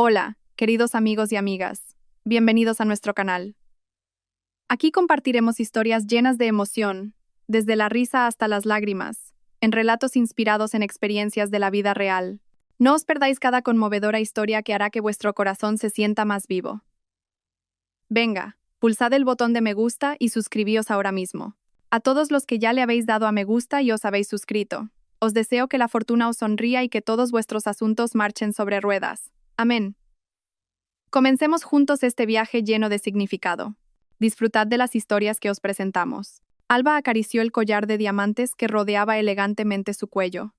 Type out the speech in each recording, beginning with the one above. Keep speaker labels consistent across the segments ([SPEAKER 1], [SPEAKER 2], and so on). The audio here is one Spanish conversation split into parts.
[SPEAKER 1] Hola, queridos amigos y amigas. Bienvenidos a nuestro canal. Aquí compartiremos historias llenas de emoción, desde la risa hasta las lágrimas, en relatos inspirados en experiencias de la vida real. No os perdáis cada conmovedora historia que hará que vuestro corazón se sienta más vivo. Venga, pulsad el botón de me gusta y suscribíos ahora mismo. A todos los que ya le habéis dado a me gusta y os habéis suscrito, os deseo que la fortuna os sonría y que todos vuestros asuntos marchen sobre ruedas. Amén. Comencemos juntos este viaje lleno de significado. Disfrutad de las historias que os presentamos. Alba acarició el collar de diamantes que rodeaba elegantemente su cuello.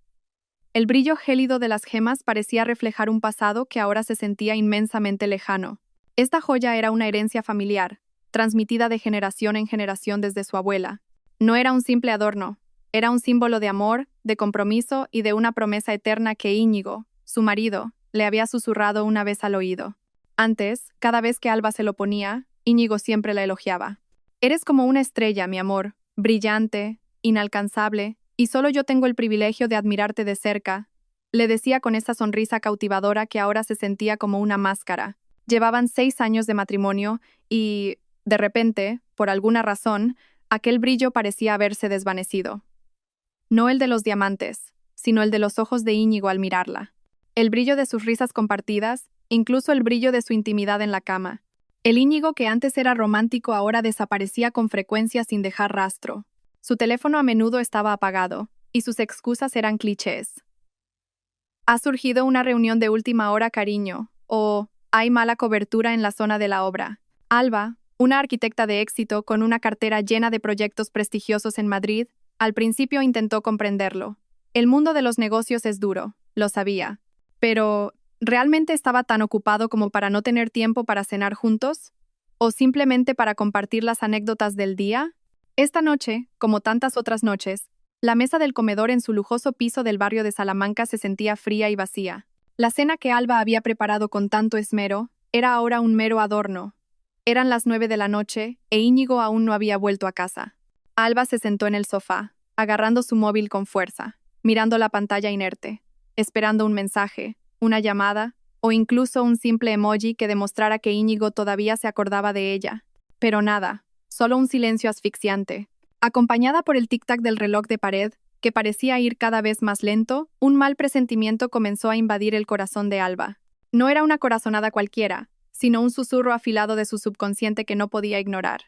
[SPEAKER 1] El brillo gélido de las gemas parecía reflejar un pasado que ahora se sentía inmensamente lejano. Esta joya era una herencia familiar, transmitida de generación en generación desde su abuela. No era un simple adorno, era un símbolo de amor, de compromiso y de una promesa eterna que Íñigo, su marido, le había susurrado una vez al oído. Antes, cada vez que Alba se lo ponía, Íñigo siempre la elogiaba. Eres como una estrella, mi amor, brillante, inalcanzable, y solo yo tengo el privilegio de admirarte de cerca, le decía con esa sonrisa cautivadora que ahora se sentía como una máscara. Llevaban 6 años de matrimonio y, de repente, por alguna razón, aquel brillo parecía haberse desvanecido. No el de los diamantes, sino el de los ojos de Íñigo al mirarla. El brillo de sus risas compartidas, incluso el brillo de su intimidad en la cama. El Íñigo que antes era romántico ahora desaparecía con frecuencia sin dejar rastro. Su teléfono a menudo estaba apagado, y sus excusas eran clichés. Ha surgido una reunión de última hora, cariño, o hay mala cobertura en la zona de la obra. Alba, una arquitecta de éxito con una cartera llena de proyectos prestigiosos en Madrid, al principio intentó comprenderlo. El mundo de los negocios es duro, lo sabía. Pero, ¿realmente estaba tan ocupado como para no tener tiempo para cenar juntos? ¿O simplemente para compartir las anécdotas del día? Esta noche, como tantas otras noches, la mesa del comedor en su lujoso piso del barrio de Salamanca se sentía fría y vacía. La cena que Alba había preparado con tanto esmero era ahora un mero adorno. Eran las 9 de la noche e Íñigo aún no había vuelto a casa. Alba se sentó en el sofá, agarrando su móvil con fuerza, mirando la pantalla inerte, esperando un mensaje, una llamada, o incluso un simple emoji que demostrara que Íñigo todavía se acordaba de ella. Pero nada, solo un silencio asfixiante. Acompañada por el tic-tac del reloj de pared, que parecía ir cada vez más lento, un mal presentimiento comenzó a invadir el corazón de Alba. No era una corazonada cualquiera, sino un susurro afilado de su subconsciente que no podía ignorar.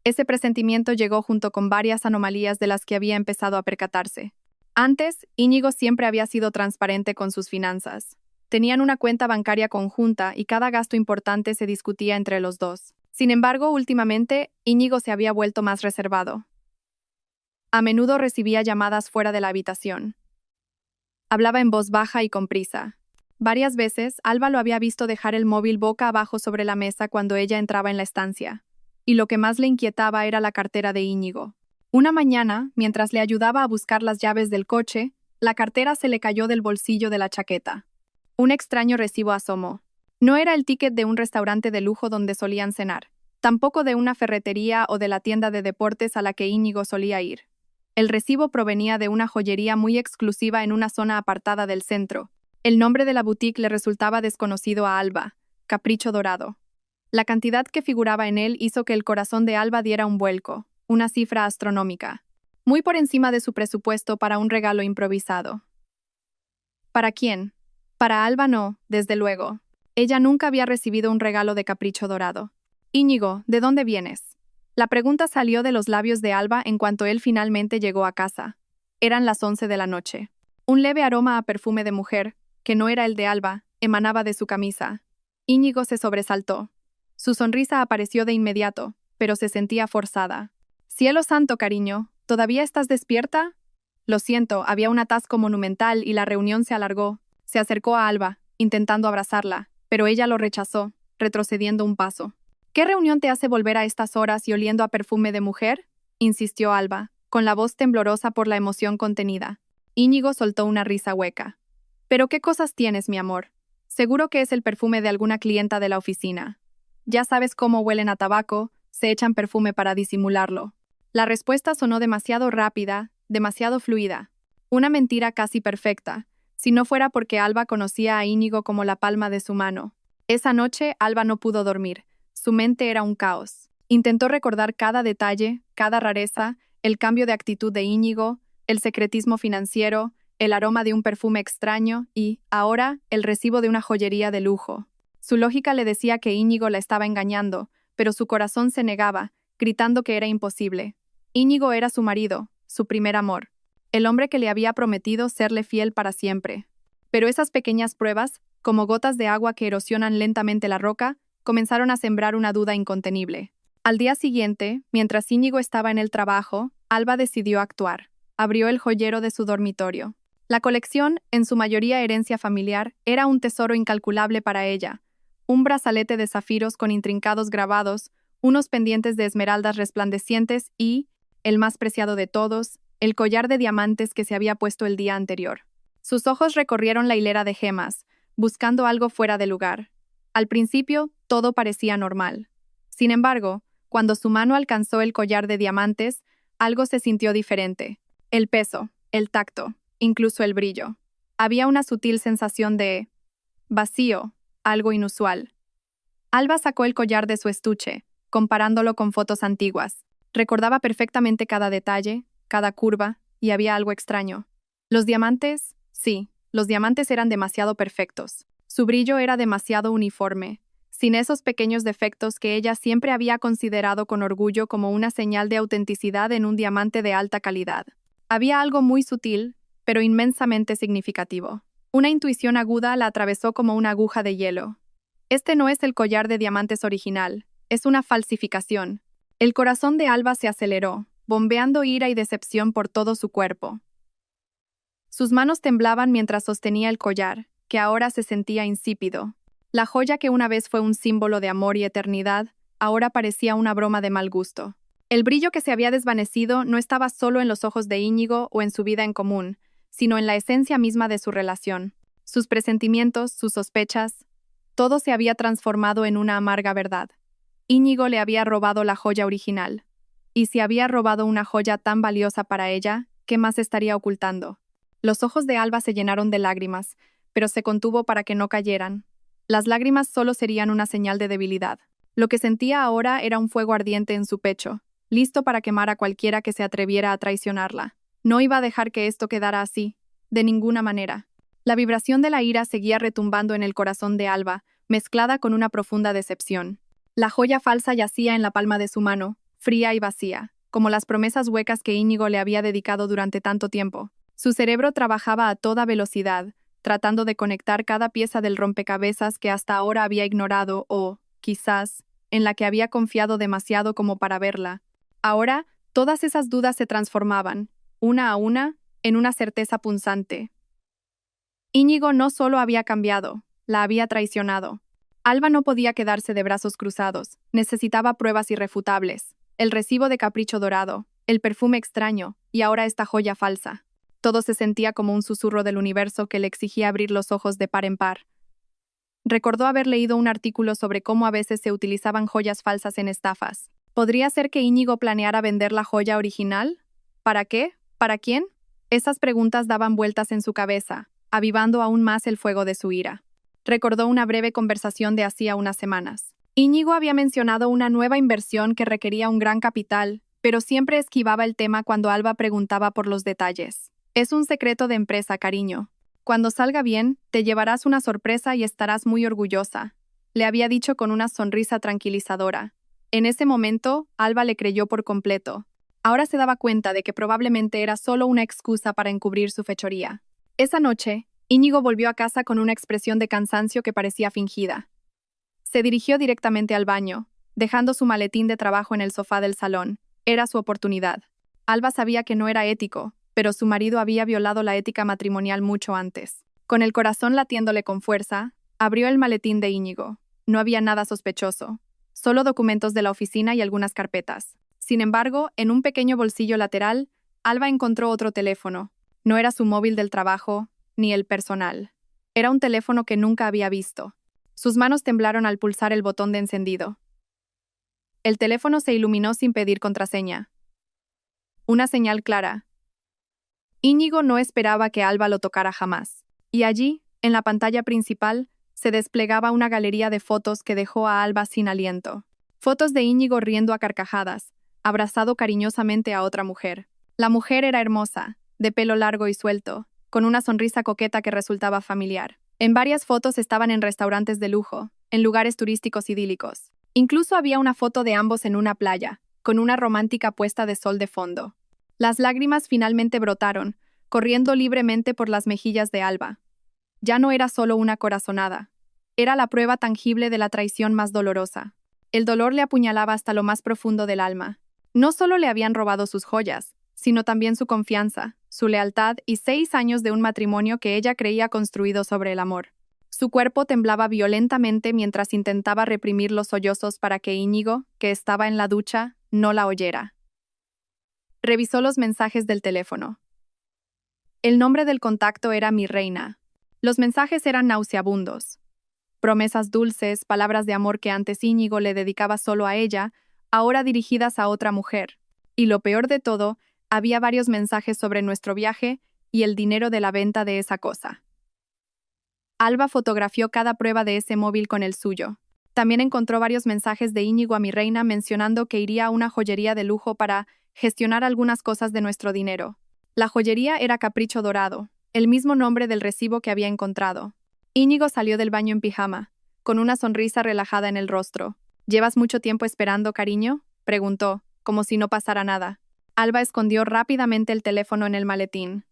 [SPEAKER 1] Ese presentimiento llegó junto con varias anomalías de las que había empezado a percatarse. Antes, Íñigo siempre había sido transparente con sus finanzas. Tenían una cuenta bancaria conjunta y cada gasto importante se discutía entre los dos. Sin embargo, últimamente, Íñigo se había vuelto más reservado. A menudo recibía llamadas fuera de la habitación. Hablaba en voz baja y con prisa. Varias veces, Alba lo había visto dejar el móvil boca abajo sobre la mesa cuando ella entraba en la estancia. Y lo que más le inquietaba era la cartera de Íñigo. Una mañana, mientras le ayudaba a buscar las llaves del coche, la cartera se le cayó del bolsillo de la chaqueta. Un extraño recibo asomó. No era el ticket de un restaurante de lujo donde solían cenar, tampoco de una ferretería o de la tienda de deportes a la que Íñigo solía ir. El recibo provenía de una joyería muy exclusiva en una zona apartada del centro. El nombre de la boutique le resultaba desconocido a Alba, Capricho Dorado. La cantidad que figuraba en él hizo que el corazón de Alba diera un vuelco, una cifra astronómica, muy por encima de su presupuesto para un regalo improvisado. ¿Para quién? Para Alba no, desde luego. Ella nunca había recibido un regalo de Capricho Dorado. Íñigo, ¿de dónde vienes? La pregunta salió de los labios de Alba en cuanto él finalmente llegó a casa. Eran las 11 de la noche. Un leve aroma a perfume de mujer, que no era el de Alba, emanaba de su camisa. Íñigo se sobresaltó. Su sonrisa apareció de inmediato, pero se sentía forzada. «Cielo santo, cariño, ¿todavía estás despierta?» Lo siento, había un atasco monumental y la reunión se alargó. Se acercó a Alba, intentando abrazarla, pero ella lo rechazó, retrocediendo un paso. «¿Qué reunión te hace volver a estas horas y oliendo a perfume de mujer?», insistió Alba, con la voz temblorosa por la emoción contenida. Íñigo soltó una risa hueca. «¿Pero qué cosas tienes, mi amor? Seguro que es el perfume de alguna clienta de la oficina. Ya sabes cómo huelen a tabaco, se echan perfume para disimularlo». La respuesta sonó demasiado rápida, demasiado fluida. Una mentira casi perfecta, si no fuera porque Alba conocía a Íñigo como la palma de su mano. Esa noche, Alba no pudo dormir. Su mente era un caos. Intentó recordar cada detalle, cada rareza, el cambio de actitud de Íñigo, el secretismo financiero, el aroma de un perfume extraño y, ahora, el recibo de una joyería de lujo. Su lógica le decía que Íñigo la estaba engañando, pero su corazón se negaba, gritando que era imposible. Íñigo era su marido, su primer amor, el hombre que le había prometido serle fiel para siempre. Pero esas pequeñas pruebas, como gotas de agua que erosionan lentamente la roca, comenzaron a sembrar una duda incontenible. Al día siguiente, mientras Íñigo estaba en el trabajo, Alba decidió actuar. Abrió el joyero de su dormitorio. La colección, en su mayoría herencia familiar, era un tesoro incalculable para ella. Un brazalete de zafiros con intrincados grabados, unos pendientes de esmeraldas resplandecientes y, el más preciado de todos, el collar de diamantes que se había puesto el día anterior. Sus ojos recorrieron la hilera de gemas, buscando algo fuera de lugar. Al principio, todo parecía normal. Sin embargo, cuando su mano alcanzó el collar de diamantes, algo se sintió diferente. El peso, el tacto, incluso el brillo. Había una sutil sensación de vacío, algo inusual. Alba sacó el collar de su estuche, comparándolo con fotos antiguas. Recordaba perfectamente cada detalle, cada curva, y había algo extraño. Los diamantes, sí, los diamantes eran demasiado perfectos. Su brillo era demasiado uniforme, sin esos pequeños defectos que ella siempre había considerado con orgullo como una señal de autenticidad en un diamante de alta calidad. Había algo muy sutil, pero inmensamente significativo. Una intuición aguda la atravesó como una aguja de hielo. Este no es el collar de diamantes original, es una falsificación. El corazón de Alba se aceleró, bombeando ira y decepción por todo su cuerpo. Sus manos temblaban mientras sostenía el collar, que ahora se sentía insípido. La joya que una vez fue un símbolo de amor y eternidad, ahora parecía una broma de mal gusto. El brillo que se había desvanecido no estaba solo en los ojos de Íñigo o en su vida en común, sino en la esencia misma de su relación. Sus presentimientos, sus sospechas, todo se había transformado en una amarga verdad. Íñigo le había robado la joya original. Y si había robado una joya tan valiosa para ella, ¿qué más estaría ocultando? Los ojos de Alba se llenaron de lágrimas, pero se contuvo para que no cayeran. Las lágrimas solo serían una señal de debilidad. Lo que sentía ahora era un fuego ardiente en su pecho, listo para quemar a cualquiera que se atreviera a traicionarla. No iba a dejar que esto quedara así, de ninguna manera. La vibración de la ira seguía retumbando en el corazón de Alba, mezclada con una profunda decepción. La joya falsa yacía en la palma de su mano, fría y vacía, como las promesas huecas que Íñigo le había dedicado durante tanto tiempo. Su cerebro trabajaba a toda velocidad, tratando de conectar cada pieza del rompecabezas que hasta ahora había ignorado o, quizás, en la que había confiado demasiado como para verla. Ahora, todas esas dudas se transformaban, una a una, en una certeza punzante. Íñigo no solo había cambiado, la había traicionado. Alba no podía quedarse de brazos cruzados, necesitaba pruebas irrefutables. El recibo de capricho dorado, el perfume extraño, y ahora esta joya falsa. Todo se sentía como un susurro del universo que le exigía abrir los ojos de par en par. Recordó haber leído un artículo sobre cómo a veces se utilizaban joyas falsas en estafas. ¿Podría ser que Íñigo planeara vender la joya original? ¿Para qué? ¿Para quién? Esas preguntas daban vueltas en su cabeza, avivando aún más el fuego de su ira. Recordó una breve conversación de hacía unas semanas. Íñigo había mencionado una nueva inversión que requería un gran capital, pero siempre esquivaba el tema cuando Alba preguntaba por los detalles. Es un secreto de empresa, cariño. Cuando salga bien, te llevarás una sorpresa y estarás muy orgullosa, le había dicho con una sonrisa tranquilizadora. En ese momento, Alba le creyó por completo. Ahora se daba cuenta de que probablemente era solo una excusa para encubrir su fechoría. Esa noche, Íñigo volvió a casa con una expresión de cansancio que parecía fingida. Se dirigió directamente al baño, dejando su maletín de trabajo en el sofá del salón. Era su oportunidad. Alba sabía que no era ético, pero su marido había violado la ética matrimonial mucho antes. Con el corazón latiéndole con fuerza, abrió el maletín de Íñigo. No había nada sospechoso, solo documentos de la oficina y algunas carpetas. Sin embargo, en un pequeño bolsillo lateral, Alba encontró otro teléfono. No era su móvil del trabajo, ni el personal. Era un teléfono que nunca había visto. Sus manos temblaron al pulsar el botón de encendido. El teléfono se iluminó sin pedir contraseña. Una señal clara. Íñigo no esperaba que Alba lo tocara jamás. Y allí, en la pantalla principal, se desplegaba una galería de fotos que dejó a Alba sin aliento. Fotos de Íñigo riendo a carcajadas, abrazado cariñosamente a otra mujer. La mujer era hermosa, de pelo largo y suelto, con una sonrisa coqueta que resultaba familiar. En varias fotos estaban en restaurantes de lujo, en lugares turísticos idílicos. Incluso había una foto de ambos en una playa, con una romántica puesta de sol de fondo. Las lágrimas finalmente brotaron, corriendo libremente por las mejillas de Alba. Ya no era solo una corazonada. Era la prueba tangible de la traición más dolorosa. El dolor le apuñalaba hasta lo más profundo del alma. No solo le habían robado sus joyas, sino también su confianza, su lealtad y 6 años de un matrimonio que ella creía construido sobre el amor. Su cuerpo temblaba violentamente mientras intentaba reprimir los sollozos para que Íñigo, que estaba en la ducha, no la oyera. Revisó los mensajes del teléfono. El nombre del contacto era Mi Reina. Los mensajes eran nauseabundos. Promesas dulces, palabras de amor que antes Íñigo le dedicaba solo a ella, ahora dirigidas a otra mujer. Y lo peor de todo, había varios mensajes sobre nuestro viaje y el dinero de la venta de esa cosa. Alba fotografió cada prueba de ese móvil con el suyo. También encontró varios mensajes de Íñigo a Mi Reina mencionando que iría a una joyería de lujo para gestionar algunas cosas de nuestro dinero. La joyería era Capricho Dorado, el mismo nombre del recibo que había encontrado. Íñigo salió del baño en pijama, con una sonrisa relajada en el rostro. ¿Llevas mucho tiempo esperando, cariño?, preguntó, como si no pasara nada. Alba escondió rápidamente el teléfono en el maletín.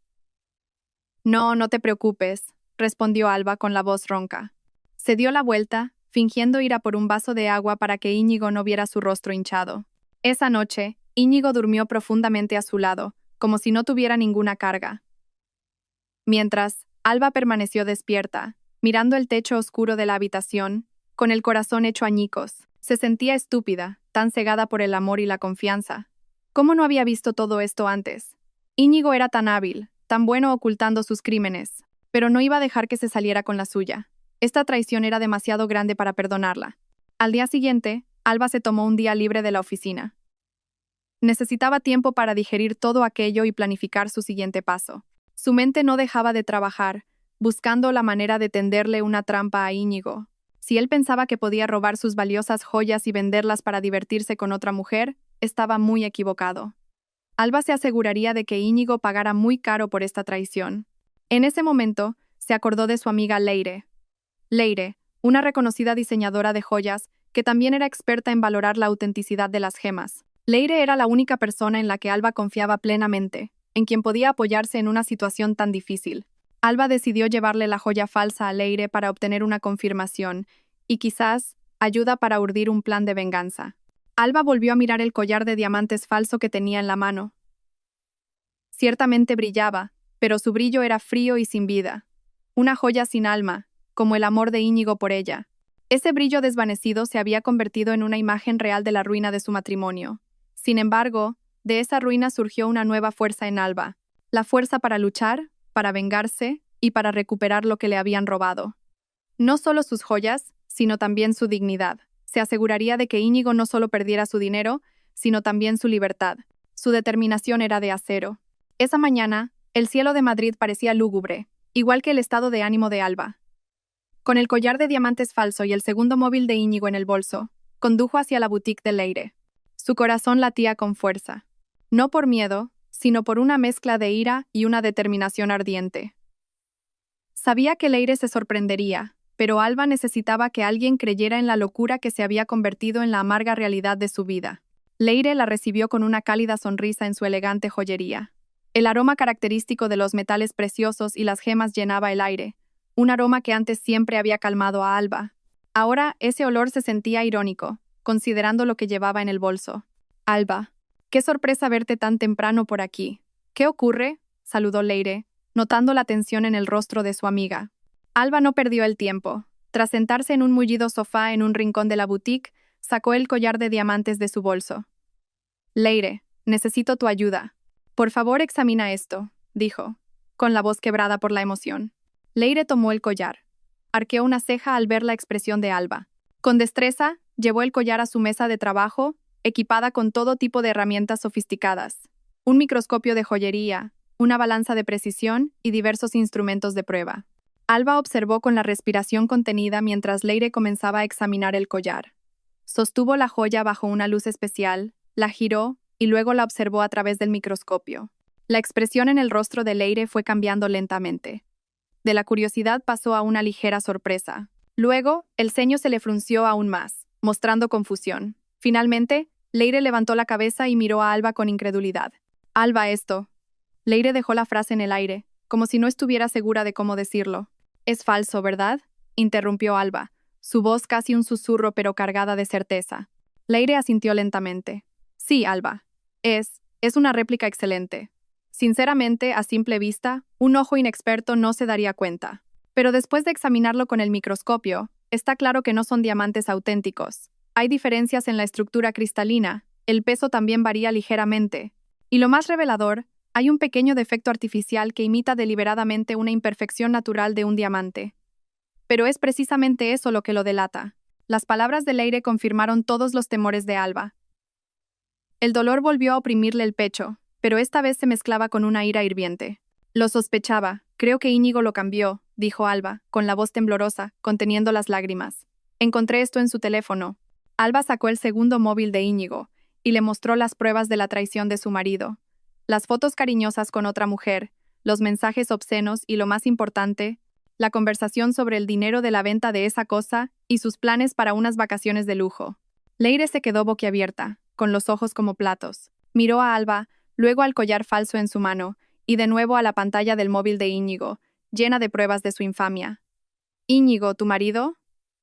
[SPEAKER 1] No, no te preocupes, respondió Alba con la voz ronca. Se dio la vuelta, fingiendo ir a por un vaso de agua para que Íñigo no viera su rostro hinchado. Esa noche, Íñigo durmió profundamente a su lado, como si no tuviera ninguna carga. Mientras, Alba permaneció despierta, mirando el techo oscuro de la habitación, con el corazón hecho añicos. Se sentía estúpida, tan cegada por el amor y la confianza. ¿Cómo no había visto todo esto antes? Íñigo era tan hábil, tan bueno ocultando sus crímenes, pero no iba a dejar que se saliera con la suya. Esta traición era demasiado grande para perdonarla. Al día siguiente, Alba se tomó un día libre de la oficina. Necesitaba tiempo para digerir todo aquello y planificar su siguiente paso. Su mente no dejaba de trabajar, buscando la manera de tenderle una trampa a Íñigo. Si él pensaba que podía robar sus valiosas joyas y venderlas para divertirse con otra mujer, estaba muy equivocado. Alba se aseguraría de que Íñigo pagara muy caro por esta traición. En ese momento, se acordó de su amiga Leire. Leire, una reconocida diseñadora de joyas, que también era experta en valorar la autenticidad de las gemas. Leire era la única persona en la que Alba confiaba plenamente, en quien podía apoyarse en una situación tan difícil. Alba decidió llevarle la joya falsa a Leire para obtener una confirmación y quizás ayuda para urdir un plan de venganza. Alba volvió a mirar el collar de diamantes falso que tenía en la mano. Ciertamente brillaba, pero su brillo era frío y sin vida. Una joya sin alma, como el amor de Íñigo por ella. Ese brillo desvanecido se había convertido en una imagen real de la ruina de su matrimonio. Sin embargo, de esa ruina surgió una nueva fuerza en Alba. La fuerza para luchar, para vengarse y para recuperar lo que le habían robado. No solo sus joyas, sino también su dignidad. Se aseguraría de que Íñigo no solo perdiera su dinero, sino también su libertad. Su determinación era de acero. Esa mañana, el cielo de Madrid parecía lúgubre, igual que el estado de ánimo de Alba. Con el collar de diamantes falso y el segundo móvil de Íñigo en el bolso, condujo hacia la boutique de Leire. Su corazón latía con fuerza. No por miedo, sino por una mezcla de ira y una determinación ardiente. Sabía que Leire se sorprendería, pero Alba necesitaba que alguien creyera en la locura que se había convertido en la amarga realidad de su vida. Leire la recibió con una cálida sonrisa en su elegante joyería. El aroma característico de los metales preciosos y las gemas llenaba el aire, un aroma que antes siempre había calmado a Alba. Ahora ese olor se sentía irónico, considerando lo que llevaba en el bolso. Alba, qué sorpresa verte tan temprano por aquí. ¿Qué ocurre?, saludó Leire, notando la tensión en el rostro de su amiga. Alba no perdió el tiempo. Tras sentarse en un mullido sofá en un rincón de la boutique, sacó el collar de diamantes de su bolso. Leire, necesito tu ayuda. Por favor, examina esto, dijo, con la voz quebrada por la emoción. Leire tomó el collar. Arqueó una ceja al ver la expresión de Alba. Con destreza, llevó el collar a su mesa de trabajo, equipada con todo tipo de herramientas sofisticadas. Un microscopio de joyería, una balanza de precisión y diversos instrumentos de prueba. Alba observó con la respiración contenida mientras Leire comenzaba a examinar el collar. Sostuvo la joya bajo una luz especial, la giró y luego la observó a través del microscopio. La expresión en el rostro de Leire fue cambiando lentamente. De la curiosidad pasó a una ligera sorpresa. Luego, el ceño se le frunció aún más, mostrando confusión. Finalmente, Leire levantó la cabeza y miró a Alba con incredulidad. «Alba, esto». Leire dejó la frase en el aire, como si no estuviera segura de cómo decirlo. «Es falso, ¿verdad?», interrumpió Alba, su voz casi un susurro pero cargada de certeza. Leire asintió lentamente. «Sí, Alba. Es una réplica excelente. Sinceramente, a simple vista, un ojo inexperto no se daría cuenta. Pero después de examinarlo con el microscopio, está claro que no son diamantes auténticos. Hay diferencias en la estructura cristalina, el peso también varía ligeramente. Y lo más revelador, hay un pequeño defecto artificial que imita deliberadamente una imperfección natural de un diamante. Pero es precisamente eso lo que lo delata». Las palabras de Leire confirmaron todos los temores de Alba. El dolor volvió a oprimirle el pecho, pero esta vez se mezclaba con una ira hirviente. «Lo sospechaba, creo que Íñigo lo cambió», dijo Alba, con la voz temblorosa, conteniendo las lágrimas. «Encontré esto en su teléfono». Alba sacó el segundo móvil de Íñigo y le mostró las pruebas de la traición de su marido. Las fotos cariñosas con otra mujer, los mensajes obscenos y, lo más importante, la conversación sobre el dinero de la venta de esa cosa y sus planes para unas vacaciones de lujo. Leire se quedó boquiabierta, con los ojos como platos. Miró a Alba, luego al collar falso en su mano, y de nuevo a la pantalla del móvil de Íñigo, llena de pruebas de su infamia. «¿Íñigo, tu marido?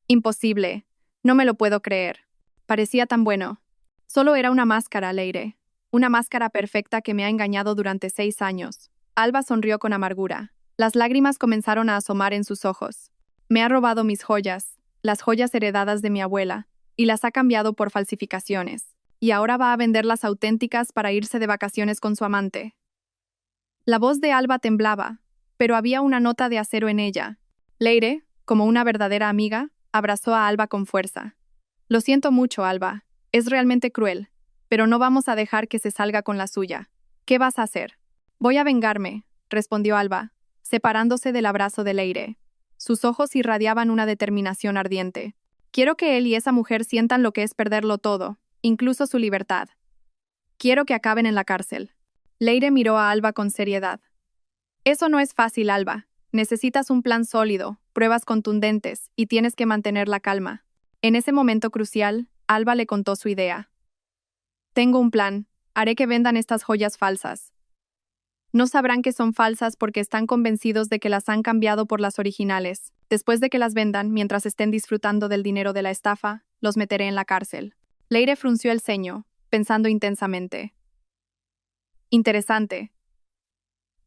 [SPEAKER 1] Imposible. No me lo puedo creer. Parecía tan bueno. Solo era una máscara, Leire. Una máscara perfecta que me ha engañado durante 6 años». Alba sonrió con amargura. Las lágrimas comenzaron a asomar en sus ojos. «Me ha robado mis joyas, las joyas heredadas de mi abuela, y las ha cambiado por falsificaciones. Y ahora va a vender las auténticas para irse de vacaciones con su amante». La voz de Alba temblaba, pero había una nota de acero en ella. Leire, como una verdadera amiga, abrazó a Alba con fuerza. «Lo siento mucho, Alba. Es realmente cruel, pero no vamos a dejar que se salga con la suya. ¿Qué vas a hacer?» «Voy a vengarme», respondió Alba, separándose del abrazo de Leire. Sus ojos irradiaban una determinación ardiente. «Quiero que él y esa mujer sientan lo que es perderlo todo, incluso su libertad. Quiero que acaben en la cárcel». Leire miró a Alba con seriedad. «Eso no es fácil, Alba. Necesitas un plan sólido, pruebas contundentes, y tienes que mantener la calma». En ese momento crucial, Alba le contó su idea. «Tengo un plan. Haré que vendan estas joyas falsas. No sabrán que son falsas porque están convencidos de que las han cambiado por las originales. Después de que las vendan, mientras estén disfrutando del dinero de la estafa, los meteré en la cárcel». Leire frunció el ceño, pensando intensamente. «Interesante.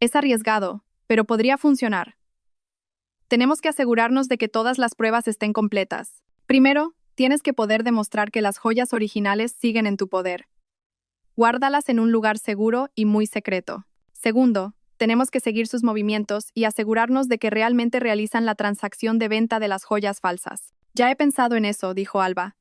[SPEAKER 1] Es arriesgado, pero podría funcionar. Tenemos que asegurarnos de que todas las pruebas estén completas. Primero, tienes que poder demostrar que las joyas originales siguen en tu poder. Guárdalas en un lugar seguro y muy secreto. Segundo, tenemos que seguir sus movimientos y asegurarnos de que realmente realizan la transacción de venta de las joyas falsas». «Ya he pensado en eso», dijo Alba.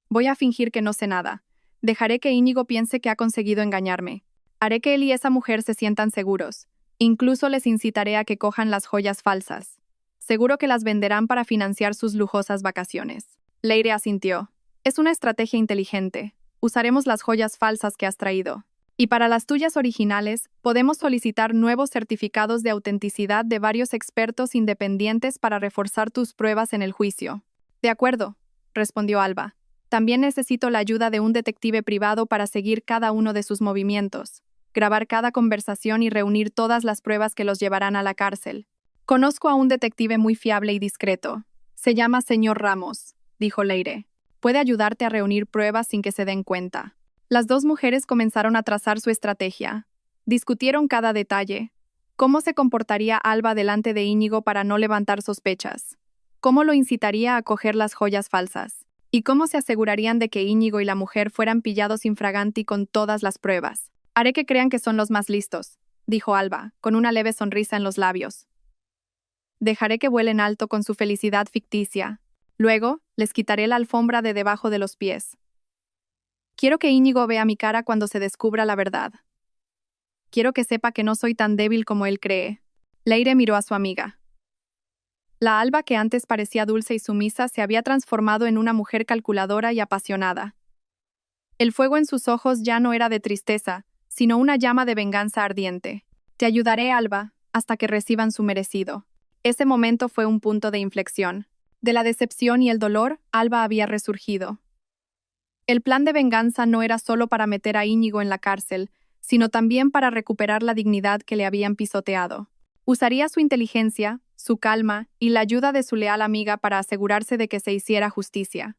[SPEAKER 1] «Voy a fingir que no sé nada. Dejaré que Íñigo piense que ha conseguido engañarme. Haré que él y esa mujer se sientan seguros. Incluso les incitaré a que cojan las joyas falsas. Seguro que las venderán para financiar sus lujosas vacaciones». Leire asintió. «Es una estrategia inteligente. Usaremos las joyas falsas que has traído. Y para las tuyas originales, podemos solicitar nuevos certificados de autenticidad de varios expertos independientes para reforzar tus pruebas en el juicio». «De acuerdo», respondió Alba. «También necesito la ayuda de un detective privado para seguir cada uno de sus movimientos, grabar cada conversación y reunir todas las pruebas que los llevarán a la cárcel. Conozco a un detective muy fiable y discreto. Se llama señor Ramos», dijo Leire. «Puede ayudarte a reunir pruebas sin que se den cuenta». Las dos mujeres comenzaron a trazar su estrategia. Discutieron cada detalle. ¿Cómo se comportaría Alba delante de Íñigo para no levantar sospechas? ¿Cómo lo incitaría a coger las joyas falsas? ¿Y cómo se asegurarían de que Íñigo y la mujer fueran pillados infraganti con todas las pruebas? «Haré que crean que son los más listos», dijo Alba, con una leve sonrisa en los labios. «Dejaré que vuelen alto con su felicidad ficticia. Luego, les quitaré la alfombra de debajo de los pies. Quiero que Íñigo vea mi cara cuando se descubra la verdad. Quiero que sepa que no soy tan débil como él cree». Leire miró a su amiga. La Alba que antes parecía dulce y sumisa se había transformado en una mujer calculadora y apasionada. El fuego en sus ojos ya no era de tristeza, sino una llama de venganza ardiente. Te ayudaré, Alba, hasta que reciban su merecido. Ese momento fue un punto de inflexión. De la decepción y el dolor, Alba había resurgido. El plan de venganza no era solo para meter a Íñigo en la cárcel, sino también para recuperar la dignidad que le habían pisoteado. Usaría su inteligencia, su calma y la ayuda de su leal amiga para asegurarse de que se hiciera justicia.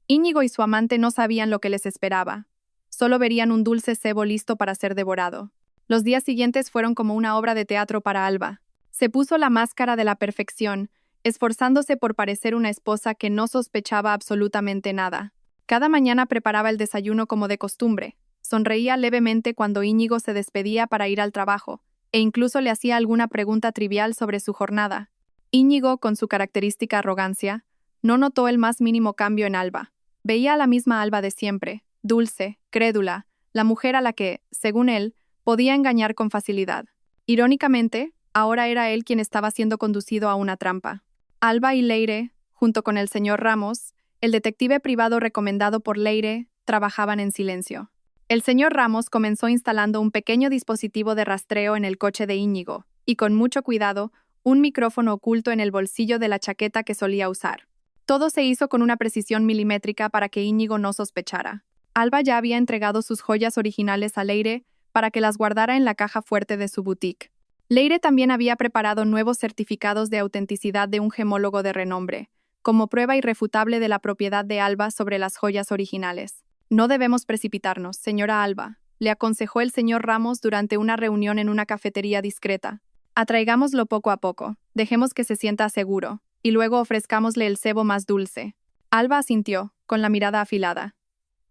[SPEAKER 1] Íñigo y su amante no sabían lo que les esperaba. Solo verían un dulce cebo listo para ser devorado. Los días siguientes fueron como una obra de teatro para Alba. Se puso la máscara de la perfección, esforzándose por parecer una esposa que no sospechaba absolutamente nada. Cada mañana preparaba el desayuno como de costumbre. Sonreía levemente cuando Íñigo se despedía para ir al trabajo, e incluso le hacía alguna pregunta trivial sobre su jornada. Íñigo, con su característica arrogancia, no notó el más mínimo cambio en Alba. Veía a la misma Alba de siempre, dulce, crédula, la mujer a la que, según él, podía engañar con facilidad. Irónicamente, ahora era él quien estaba siendo conducido a una trampa. Alba y Leire, junto con el señor Ramos, el detective privado recomendado por Leire, trabajaban en silencio. El señor Ramos comenzó instalando un pequeño dispositivo de rastreo en el coche de Íñigo, y con mucho cuidado, un micrófono oculto en el bolsillo de la chaqueta que solía usar. Todo se hizo con una precisión milimétrica para que Íñigo no sospechara. Alba ya había entregado sus joyas originales a Leire para que las guardara en la caja fuerte de su boutique. Leire también había preparado nuevos certificados de autenticidad de un gemólogo de renombre, como prueba irrefutable de la propiedad de Alba sobre las joyas originales. No debemos precipitarnos, señora Alba, le aconsejó el señor Ramos durante una reunión en una cafetería discreta. Atraigámoslo poco a poco, dejemos que se sienta seguro, y luego ofrezcámosle el cebo más dulce. Alba asintió, con la mirada afilada.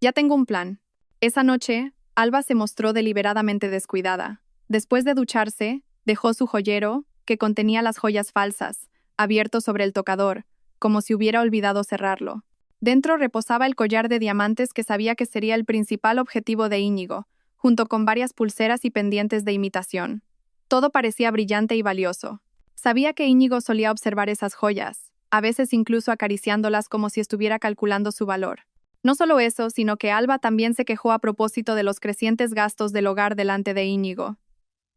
[SPEAKER 1] Ya tengo un plan. Esa noche, Alba se mostró deliberadamente descuidada. Después de ducharse, dejó su joyero, que contenía las joyas falsas, abierto sobre el tocador, como si hubiera olvidado cerrarlo. Dentro reposaba el collar de diamantes que sabía que sería el principal objetivo de Íñigo, junto con varias pulseras y pendientes de imitación. Todo parecía brillante y valioso. Sabía que Íñigo solía observar esas joyas, a veces incluso acariciándolas como si estuviera calculando su valor. No solo eso, sino que Alba también se quejó a propósito de los crecientes gastos del hogar delante de Íñigo.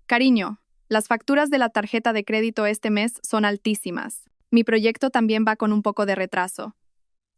[SPEAKER 1] Cariño, las facturas de la tarjeta de crédito este mes son altísimas. Mi proyecto también va con un poco de retraso.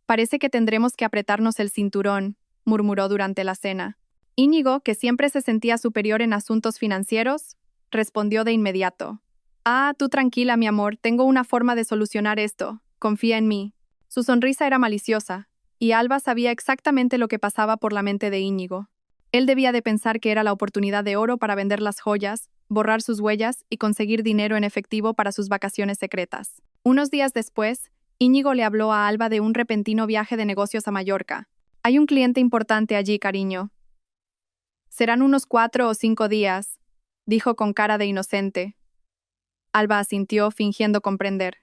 [SPEAKER 1] Parece que tendremos que apretarnos el cinturón, murmuró durante la cena. Íñigo, que siempre se sentía superior en asuntos financieros, respondió de inmediato. Ah, tú tranquila, mi amor, tengo una forma de solucionar esto. Confía en mí. Su sonrisa era maliciosa, y Alba sabía exactamente lo que pasaba por la mente de Íñigo. Él debía de pensar que era la oportunidad de oro para vender las joyas, borrar sus huellas y conseguir dinero en efectivo para sus vacaciones secretas. Unos días después, Íñigo le habló a Alba de un repentino viaje de negocios a Mallorca. Hay un cliente importante allí, cariño. Serán unos 4 o 5 días, dijo con cara de inocente. Alba asintió, fingiendo comprender.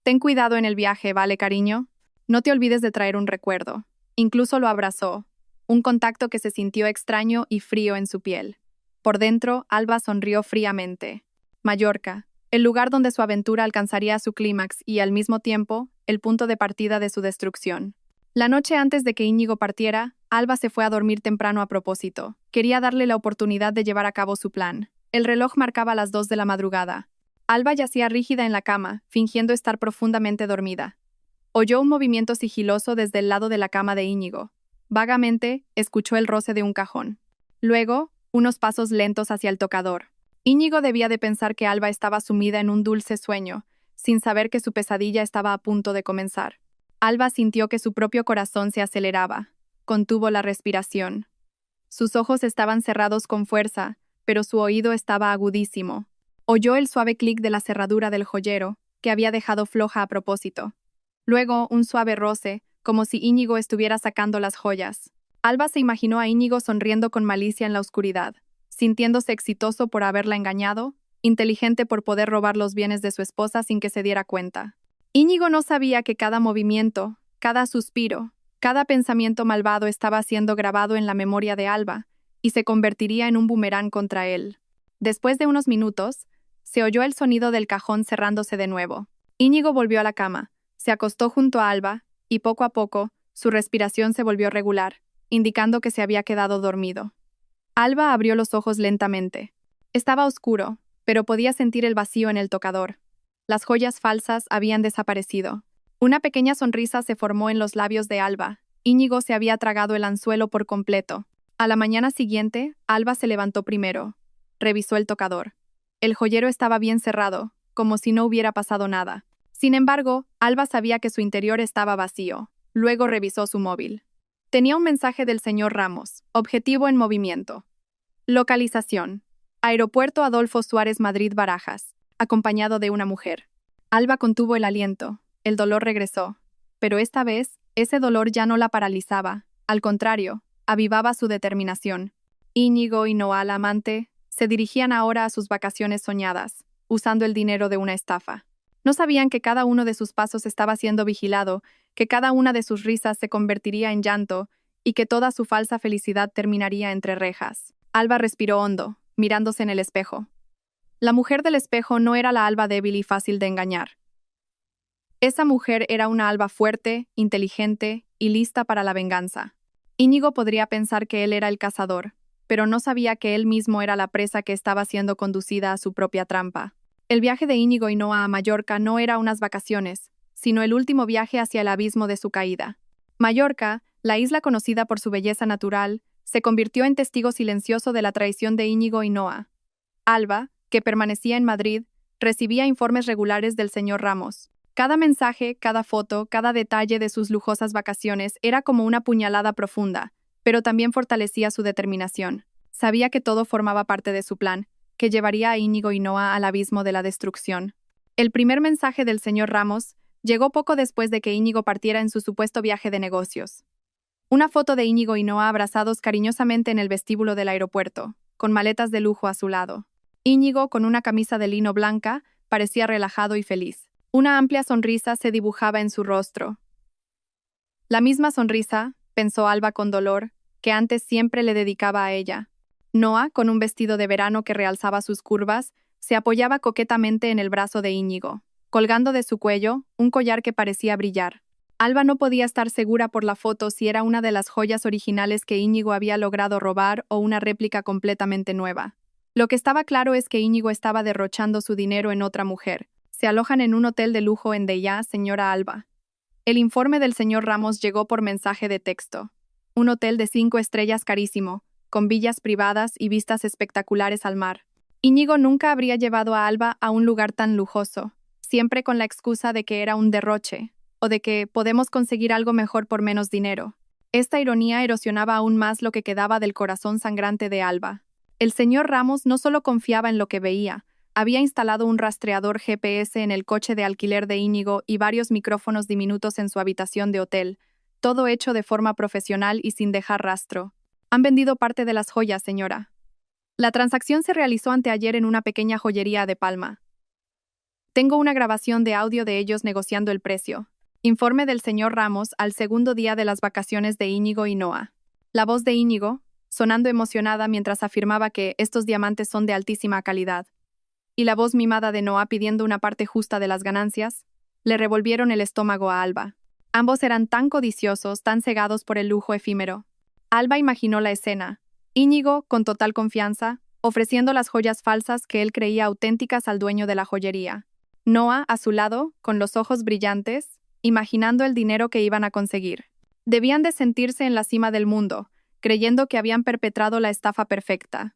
[SPEAKER 1] Ten cuidado en el viaje, ¿vale, cariño? No te olvides de traer un recuerdo. Incluso lo abrazó, un contacto que se sintió extraño y frío en su piel. Por dentro, Alba sonrió fríamente. Mallorca, el lugar donde su aventura alcanzaría su clímax y, al mismo tiempo, el punto de partida de su destrucción. La noche antes de que Íñigo partiera, Alba se fue a dormir temprano a propósito. Quería darle la oportunidad de llevar a cabo su plan. El reloj marcaba las 2 de la madrugada. Alba yacía rígida en la cama, fingiendo estar profundamente dormida. Oyó un movimiento sigiloso desde el lado de la cama de Íñigo. Vagamente, escuchó el roce de un cajón. Luego, unos pasos lentos hacia el tocador. Íñigo debía de pensar que Alba estaba sumida en un dulce sueño, sin saber que su pesadilla estaba a punto de comenzar. Alba sintió que su propio corazón se aceleraba. Contuvo la respiración. Sus ojos estaban cerrados con fuerza, pero su oído estaba agudísimo. Oyó el suave clic de la cerradura del joyero, que había dejado floja a propósito. Luego, un suave roce, como si Íñigo estuviera sacando las joyas. Alba se imaginó a Íñigo sonriendo con malicia en la oscuridad, sintiéndose exitoso por haberla engañado, inteligente por poder robar los bienes de su esposa sin que se diera cuenta. Íñigo no sabía que cada movimiento, cada suspiro, cada pensamiento malvado estaba siendo grabado en la memoria de Alba y se convertiría en un boomerang contra él. Después de unos minutos, se oyó el sonido del cajón cerrándose de nuevo. Íñigo volvió a la cama, se acostó junto a Alba, y poco a poco, su respiración se volvió regular, indicando que se había quedado dormido. Alba abrió los ojos lentamente. Estaba oscuro, pero podía sentir el vacío en el tocador. Las joyas falsas habían desaparecido. Una pequeña sonrisa se formó en los labios de Alba. Íñigo se había tragado el anzuelo por completo. A la mañana siguiente, Alba se levantó primero. Revisó el tocador. El joyero estaba bien cerrado, como si no hubiera pasado nada. Sin embargo, Alba sabía que su interior estaba vacío. Luego revisó su móvil. Tenía un mensaje del señor Ramos, objetivo en movimiento. Localización: Aeropuerto Adolfo Suárez Madrid Barajas, acompañado de una mujer. Alba contuvo el aliento, el dolor regresó, pero esta vez, ese dolor ya no la paralizaba, al contrario, avivaba su determinación. Íñigo y Noa, la amante, se dirigían ahora a sus vacaciones soñadas, usando el dinero de una estafa. No sabían que cada uno de sus pasos estaba siendo vigilado, que cada una de sus risas se convertiría en llanto y que toda su falsa felicidad terminaría entre rejas. Alba respiró hondo, mirándose en el espejo. La mujer del espejo no era la Alba débil y fácil de engañar. Esa mujer era una Alba fuerte, inteligente y lista para la venganza. Íñigo podría pensar que él era el cazador, pero no sabía que él mismo era la presa que estaba siendo conducida a su propia trampa. El viaje de Íñigo y Noa a Mallorca no era unas vacaciones, sino el último viaje hacia el abismo de su caída. Mallorca, la isla conocida por su belleza natural, se convirtió en testigo silencioso de la traición de Íñigo y Noa. Alba, que permanecía en Madrid, recibía informes regulares del señor Ramos. Cada mensaje, cada foto, cada detalle de sus lujosas vacaciones era como una puñalada profunda, pero también fortalecía su determinación. Sabía que todo formaba parte de su plan, que llevaría a Íñigo y Noa al abismo de la destrucción. El primer mensaje del señor Ramos llegó poco después de que Íñigo partiera en su supuesto viaje de negocios. Una foto de Íñigo y Noa abrazados cariñosamente en el vestíbulo del aeropuerto, con maletas de lujo a su lado. Íñigo, con una camisa de lino blanca, parecía relajado y feliz. Una amplia sonrisa se dibujaba en su rostro. La misma sonrisa, pensó Alba con dolor, que antes siempre le dedicaba a ella. Noa, con un vestido de verano que realzaba sus curvas, se apoyaba coquetamente en el brazo de Íñigo, colgando de su cuello un collar que parecía brillar. Alba no podía estar segura por la foto si era una de las joyas originales que Íñigo había logrado robar o una réplica completamente nueva. Lo que estaba claro es que Íñigo estaba derrochando su dinero en otra mujer. Se alojan en un hotel de lujo en Deià, señora Alba. El informe del señor Ramos llegó por mensaje de texto. Un hotel de 5 estrellas carísimo, con villas privadas y vistas espectaculares al mar. Íñigo nunca habría llevado a Alba a un lugar tan lujoso, siempre con la excusa de que era un derroche, o de que podemos conseguir algo mejor por menos dinero. Esta ironía erosionaba aún más lo que quedaba del corazón sangrante de Alba. El señor Ramos no solo confiaba en lo que veía, había instalado un rastreador GPS en el coche de alquiler de Íñigo y varios micrófonos diminutos en su habitación de hotel, todo hecho de forma profesional y sin dejar rastro. Han vendido parte de las joyas, señora. La transacción se realizó anteayer en una pequeña joyería de Palma. Tengo una grabación de audio de ellos negociando el precio. Informe del señor Ramos al segundo día de las vacaciones de Íñigo y Noa. La voz de Íñigo, sonando emocionada mientras afirmaba que estos diamantes son de altísima calidad, y la voz mimada de Noa pidiendo una parte justa de las ganancias, le revolvieron el estómago a Alba. Ambos eran tan codiciosos, tan cegados por el lujo efímero. Alba imaginó la escena. Íñigo, con total confianza, ofreciendo las joyas falsas que él creía auténticas al dueño de la joyería. Noa, a su lado, con los ojos brillantes, imaginando el dinero que iban a conseguir. Debían de sentirse en la cima del mundo, creyendo que habían perpetrado la estafa perfecta.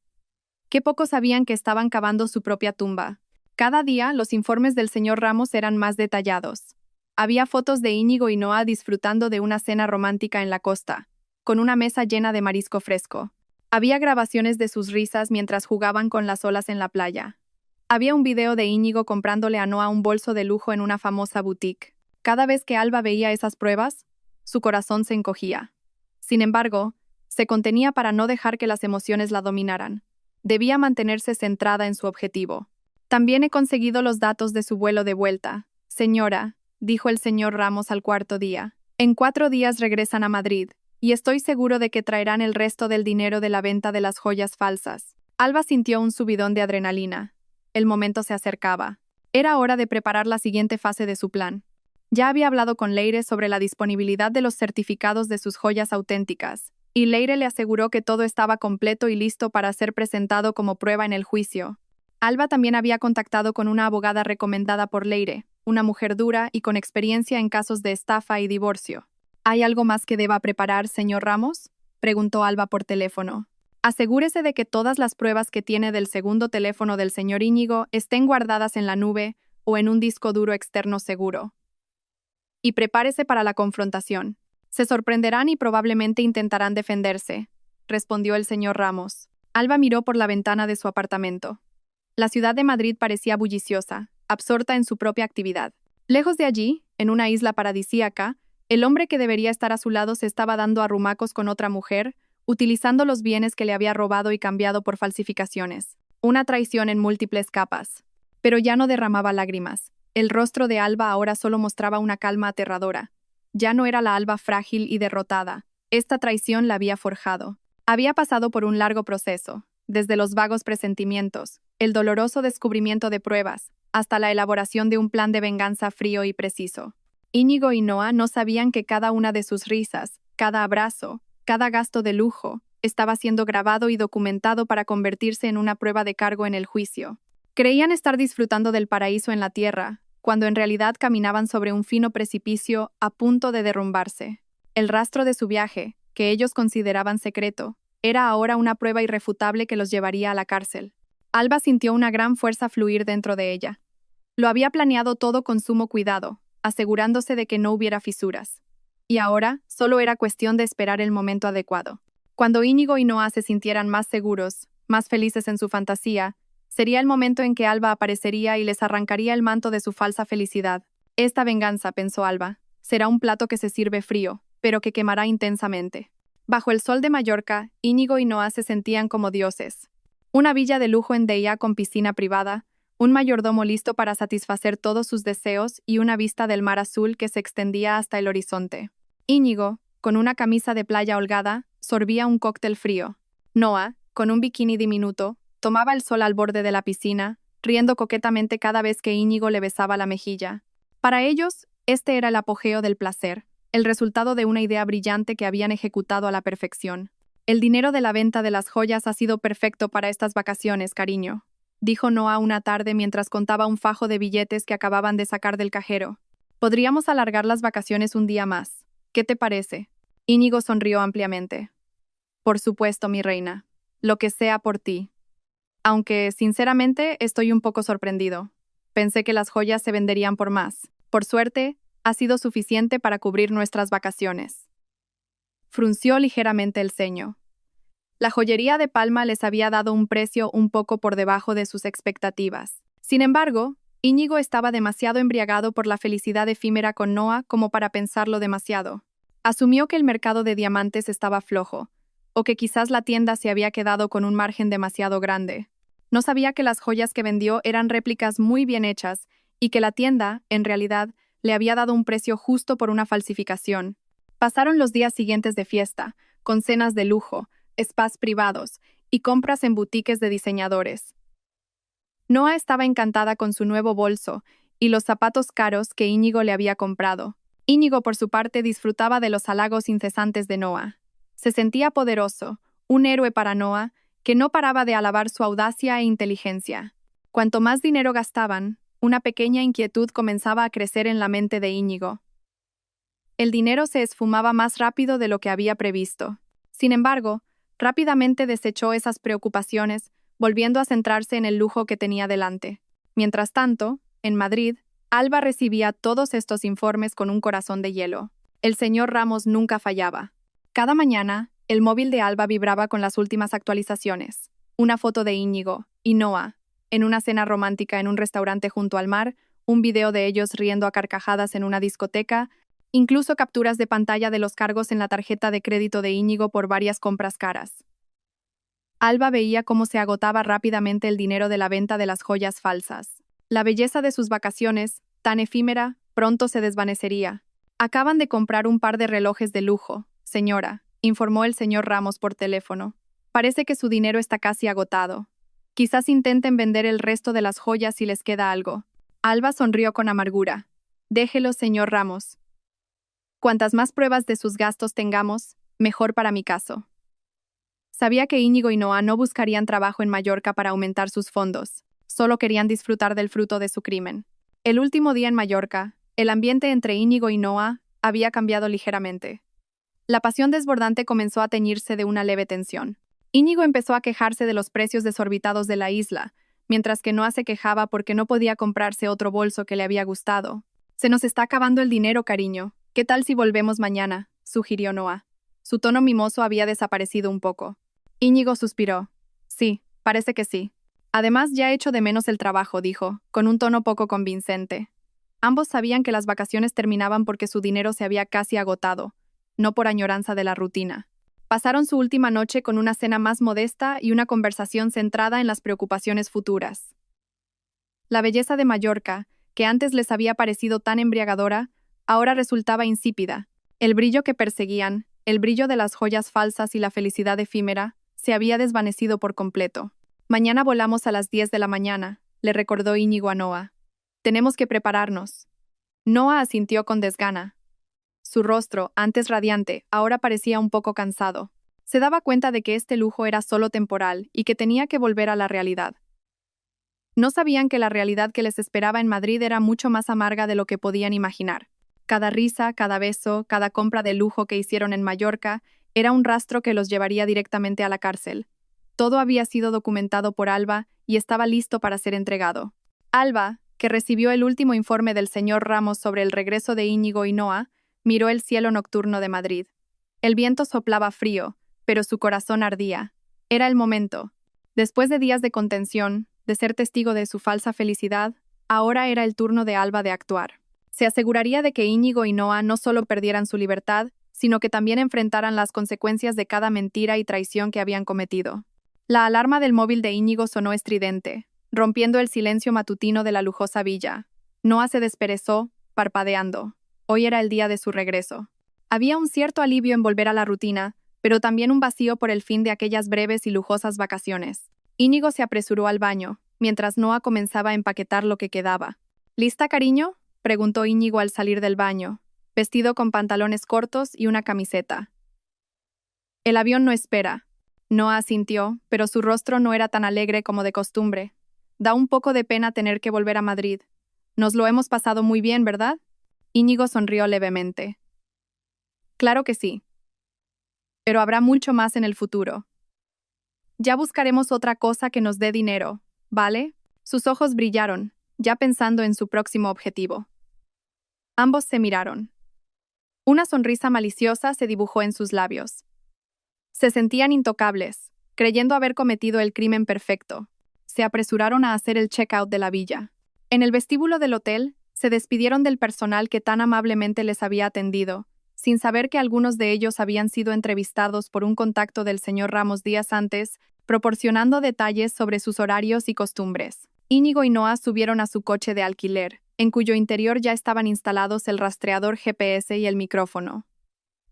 [SPEAKER 1] Qué pocos sabían que estaban cavando su propia tumba. Cada día, los informes del señor Ramos eran más detallados. Había fotos de Íñigo y Noa disfrutando de una cena romántica en la costa, con una mesa llena de marisco fresco. Había grabaciones de sus risas mientras jugaban con las olas en la playa. Había un video de Íñigo comprándole a Noa un bolso de lujo en una famosa boutique. Cada vez que Alba veía esas pruebas, su corazón se encogía. Sin embargo, se contenía para no dejar que las emociones la dominaran. Debía mantenerse centrada en su objetivo. También he conseguido los datos de su vuelo de vuelta. Señora, dijo el señor Ramos al cuarto día. En 4 días regresan a Madrid, y estoy seguro de que traerán el resto del dinero de la venta de las joyas falsas. Alba sintió un subidón de adrenalina. El momento se acercaba. Era hora de preparar la siguiente fase de su plan. Ya había hablado con Leire sobre la disponibilidad de los certificados de sus joyas auténticas, y Leire le aseguró que todo estaba completo y listo para ser presentado como prueba en el juicio. Alba también había contactado con una abogada recomendada por Leire, una mujer dura y con experiencia en casos de estafa y divorcio. ¿Hay algo más que deba preparar, señor Ramos?, preguntó Alba por teléfono. Asegúrese de que todas las pruebas que tiene del segundo teléfono del señor Íñigo estén guardadas en la nube o en un disco duro externo seguro. Y prepárese para la confrontación. Se sorprenderán y probablemente intentarán defenderse, respondió el señor Ramos. Alba miró por la ventana de su apartamento. La ciudad de Madrid parecía bulliciosa, absorta en su propia actividad. Lejos de allí, en una isla paradisíaca, el hombre que debería estar a su lado se estaba dando arrumacos con otra mujer, utilizando los bienes que le había robado y cambiado por falsificaciones. Una traición en múltiples capas. Pero ya no derramaba lágrimas. El rostro de Alba ahora solo mostraba una calma aterradora. Ya no era la Alba frágil y derrotada. Esta traición la había forjado. Había pasado por un largo proceso, desde los vagos presentimientos, el doloroso descubrimiento de pruebas, hasta la elaboración de un plan de venganza frío y preciso. Íñigo y Noa no sabían que cada una de sus risas, cada abrazo, cada gasto de lujo, estaba siendo grabado y documentado para convertirse en una prueba de cargo en el juicio. Creían estar disfrutando del paraíso en la tierra, cuando en realidad caminaban sobre un fino precipicio a punto de derrumbarse. El rastro de su viaje, que ellos consideraban secreto, era ahora una prueba irrefutable que los llevaría a la cárcel. Alba sintió una gran fuerza fluir dentro de ella. Lo había planeado todo con sumo cuidado, asegurándose de que no hubiera fisuras. Y ahora, solo era cuestión de esperar el momento adecuado. Cuando Íñigo y Noa se sintieran más seguros, más felices en su fantasía, sería el momento en que Alba aparecería y les arrancaría el manto de su falsa felicidad. Esta venganza, pensó Alba, será un plato que se sirve frío, pero que quemará intensamente. Bajo el sol de Mallorca, Íñigo y Noa se sentían como dioses. Una villa de lujo en Deià con piscina privada, un mayordomo listo para satisfacer todos sus deseos y una vista del mar azul que se extendía hasta el horizonte. Íñigo, con una camisa de playa holgada, sorbía un cóctel frío. Noa, con un bikini diminuto, tomaba el sol al borde de la piscina, riendo coquetamente cada vez que Íñigo le besaba la mejilla. Para ellos, este era el apogeo del placer, el resultado de una idea brillante que habían ejecutado a la perfección. El dinero de la venta de las joyas ha sido perfecto para estas vacaciones, cariño, dijo Noa una tarde mientras contaba un fajo de billetes que acababan de sacar del cajero. Podríamos alargar las vacaciones un día más. ¿Qué te parece? Íñigo sonrió ampliamente. Por supuesto, mi reina. Lo que sea por ti. Aunque, sinceramente, estoy un poco sorprendido. Pensé que las joyas se venderían por más. Por suerte, ha sido suficiente para cubrir nuestras vacaciones. Frunció ligeramente el ceño. La joyería de Palma les había dado un precio un poco por debajo de sus expectativas. Sin embargo, Íñigo estaba demasiado embriagado por la felicidad efímera con Noa como para pensarlo demasiado. Asumió que el mercado de diamantes estaba flojo, o que quizás la tienda se había quedado con un margen demasiado grande. No sabía que las joyas que vendió eran réplicas muy bien hechas y que la tienda, en realidad, le había dado un precio justo por una falsificación. Pasaron los días siguientes de fiesta, con cenas de lujo, spas privados y compras en boutiques de diseñadores. Noa estaba encantada con su nuevo bolso y los zapatos caros que Íñigo le había comprado. Íñigo, por su parte, disfrutaba de los halagos incesantes de Noa. Se sentía poderoso, un héroe para Noa, que no paraba de alabar su audacia e inteligencia. Cuanto más dinero gastaban, una pequeña inquietud comenzaba a crecer en la mente de Íñigo. El dinero se esfumaba más rápido de lo que había previsto. Sin embargo, rápidamente desechó esas preocupaciones, volviendo a centrarse en el lujo que tenía delante. Mientras tanto, en Madrid, Alba recibía todos estos informes con un corazón de hielo. El señor Ramos nunca fallaba. Cada mañana, el móvil de Alba vibraba con las últimas actualizaciones. Una foto de Íñigo y Noa, en una cena romántica en un restaurante junto al mar, un video de ellos riendo a carcajadas en una discoteca, incluso capturas de pantalla de los cargos en la tarjeta de crédito de Íñigo por varias compras caras. Alba veía cómo se agotaba rápidamente el dinero de la venta de las joyas falsas. La belleza de sus vacaciones, tan efímera, pronto se desvanecería. Acaban de comprar un par de relojes de lujo, señora, informó el señor Ramos por teléfono. Parece que su dinero está casi agotado. Quizás intenten vender el resto de las joyas si les queda algo. Alba sonrió con amargura. Déjelo, señor Ramos. Cuantas más pruebas de sus gastos tengamos, mejor para mi caso. Sabía que Íñigo y Noa no buscarían trabajo en Mallorca para aumentar sus fondos, solo querían disfrutar del fruto de su crimen. El último día en Mallorca, el ambiente entre Íñigo y Noa había cambiado ligeramente. La pasión desbordante comenzó a teñirse de una leve tensión. Íñigo empezó a quejarse de los precios desorbitados de la isla, mientras que Noa se quejaba porque no podía comprarse otro bolso que le había gustado. Se nos está acabando el dinero, cariño. ¿Qué tal si volvemos mañana?, sugirió Noa. Su tono mimoso había desaparecido un poco. Íñigo suspiró. Sí, parece que sí. Además, ya echo de menos el trabajo, dijo, con un tono poco convincente. Ambos sabían que las vacaciones terminaban porque su dinero se había casi agotado, no por añoranza de la rutina. Pasaron su última noche con una cena más modesta y una conversación centrada en las preocupaciones futuras. La belleza de Mallorca, que antes les había parecido tan embriagadora, ahora resultaba insípida. El brillo que perseguían, el brillo de las joyas falsas y la felicidad efímera, se había desvanecido por completo. Mañana volamos a las 10 de la mañana, le recordó Íñigo a Noa. Tenemos que prepararnos. Noa asintió con desgana. Su rostro, antes radiante, ahora parecía un poco cansado. Se daba cuenta de que este lujo era solo temporal y que tenía que volver a la realidad. No sabían que la realidad que les esperaba en Madrid era mucho más amarga de lo que podían imaginar. Cada risa, cada beso, cada compra de lujo que hicieron en Mallorca era un rastro que los llevaría directamente a la cárcel. Todo había sido documentado por Alba y estaba listo para ser entregado. Alba, que recibió el último informe del señor Ramos sobre el regreso de Íñigo y Noa, miró el cielo nocturno de Madrid. El viento soplaba frío, pero su corazón ardía. Era el momento. Después de días de contención, de ser testigo de su falsa felicidad, ahora era el turno de Alba de actuar. Se aseguraría de que Íñigo y Noa no solo perdieran su libertad, sino que también enfrentaran las consecuencias de cada mentira y traición que habían cometido. La alarma del móvil de Íñigo sonó estridente, rompiendo el silencio matutino de la lujosa villa. Noa se desperezó, parpadeando. Hoy era el día de su regreso. Había un cierto alivio en volver a la rutina, pero también un vacío por el fin de aquellas breves y lujosas vacaciones. Íñigo se apresuró al baño, mientras Noa comenzaba a empaquetar lo que quedaba. ¿Lista, cariño?, preguntó Íñigo al salir del baño, vestido con pantalones cortos y una camiseta. El avión no espera. Noa asintió, pero su rostro no era tan alegre como de costumbre. Da un poco de pena tener que volver a Madrid. Nos lo hemos pasado muy bien, ¿verdad? Íñigo sonrió levemente. Claro que sí. Pero habrá mucho más en el futuro. Ya buscaremos otra cosa que nos dé dinero, ¿vale? Sus ojos brillaron, ya pensando en su próximo objetivo. Ambos se miraron. Una sonrisa maliciosa se dibujó en sus labios. Se sentían intocables, creyendo haber cometido el crimen perfecto. Se apresuraron a hacer el check-out de la villa. En el vestíbulo del hotel, se despidieron del personal que tan amablemente les había atendido, sin saber que algunos de ellos habían sido entrevistados por un contacto del señor Ramos días antes, proporcionando detalles sobre sus horarios y costumbres. Íñigo y Noa subieron a su coche de alquiler, en cuyo interior ya estaban instalados el rastreador GPS y el micrófono.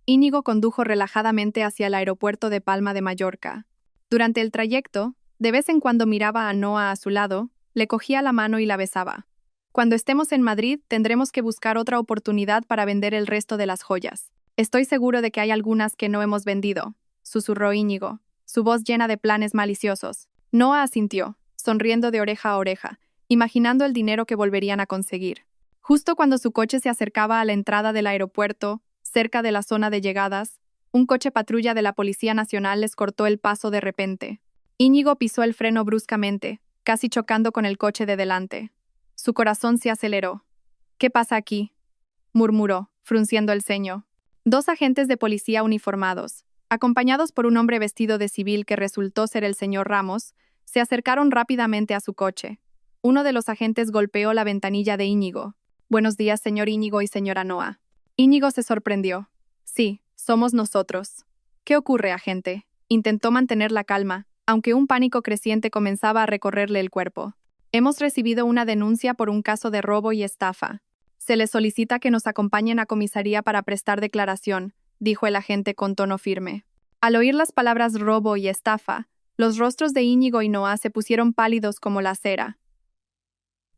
[SPEAKER 1] Íñigo condujo relajadamente hacia el aeropuerto de Palma de Mallorca. Durante el trayecto, de vez en cuando miraba a Noa a su lado, le cogía la mano y la besaba. Cuando estemos en Madrid, tendremos que buscar otra oportunidad para vender el resto de las joyas. Estoy seguro de que hay algunas que no hemos vendido, susurró Íñigo, su voz llena de planes maliciosos. Noa asintió, sonriendo de oreja a oreja, imaginando el dinero que volverían a conseguir. Justo cuando su coche se acercaba a la entrada del aeropuerto, cerca de la zona de llegadas, un coche patrulla de la Policía Nacional les cortó el paso de repente. Íñigo pisó el freno bruscamente, casi chocando con el coche de delante. Su corazón se aceleró. ¿Qué pasa aquí?, murmuró, frunciendo el ceño. Dos agentes de policía uniformados, acompañados por un hombre vestido de civil que resultó ser el señor Ramos, se acercaron rápidamente a su coche. Uno de los agentes golpeó la ventanilla de Íñigo. Buenos días, señor Íñigo y señora Noa. Íñigo se sorprendió. Sí, somos nosotros. ¿Qué ocurre, agente? Intentó mantener la calma, aunque un pánico creciente comenzaba a recorrerle el cuerpo. Hemos recibido una denuncia por un caso de robo y estafa. Se les solicita que nos acompañen a comisaría para prestar declaración, dijo el agente con tono firme. Al oír las palabras robo y estafa, los rostros de Íñigo y Noa se pusieron pálidos como la cera.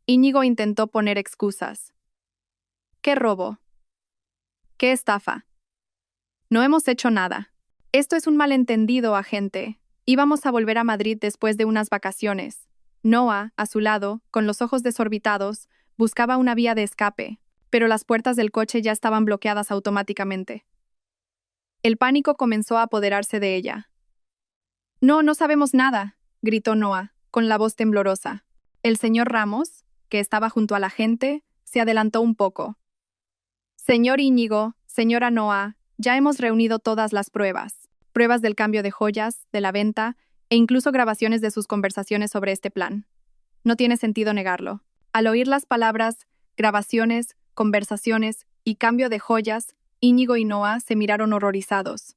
[SPEAKER 1] Íñigo intentó poner excusas. ¿Qué robo? ¿Qué estafa? No hemos hecho nada. Esto es un malentendido, agente. Íbamos a volver a Madrid después de unas vacaciones. Noah, a su lado, con los ojos desorbitados, buscaba una vía de escape, pero las puertas del coche ya estaban bloqueadas automáticamente. El pánico comenzó a apoderarse de ella. No, no sabemos nada, gritó Noah, con la voz temblorosa. El señor Ramos, que estaba junto a la gente, se adelantó un poco. Señor Íñigo, señora Noah, ya hemos reunido todas las pruebas. Pruebas del cambio de joyas, de la venta, e incluso grabaciones de sus conversaciones sobre este plan. No tiene sentido negarlo. Al oír las palabras, grabaciones, conversaciones y cambio de joyas, Íñigo y Noah se miraron horrorizados.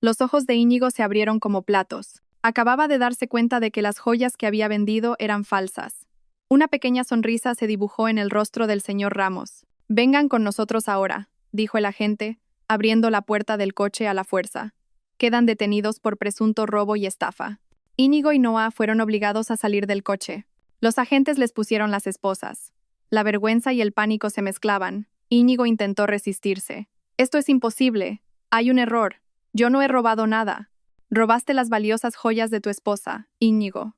[SPEAKER 1] Los ojos de Íñigo se abrieron como platos. Acababa de darse cuenta de que las joyas que había vendido eran falsas. Una pequeña sonrisa se dibujó en el rostro del señor Ramos. Vengan con nosotros ahora, dijo el agente, abriendo la puerta del coche a la fuerza. Quedan detenidos por presunto robo y estafa. Íñigo y Noah fueron obligados a salir del coche. Los agentes les pusieron las esposas. La vergüenza y el pánico se mezclaban. Íñigo intentó resistirse. Esto es imposible. Hay un error. Yo no he robado nada. Robaste las valiosas joyas de tu esposa, Íñigo.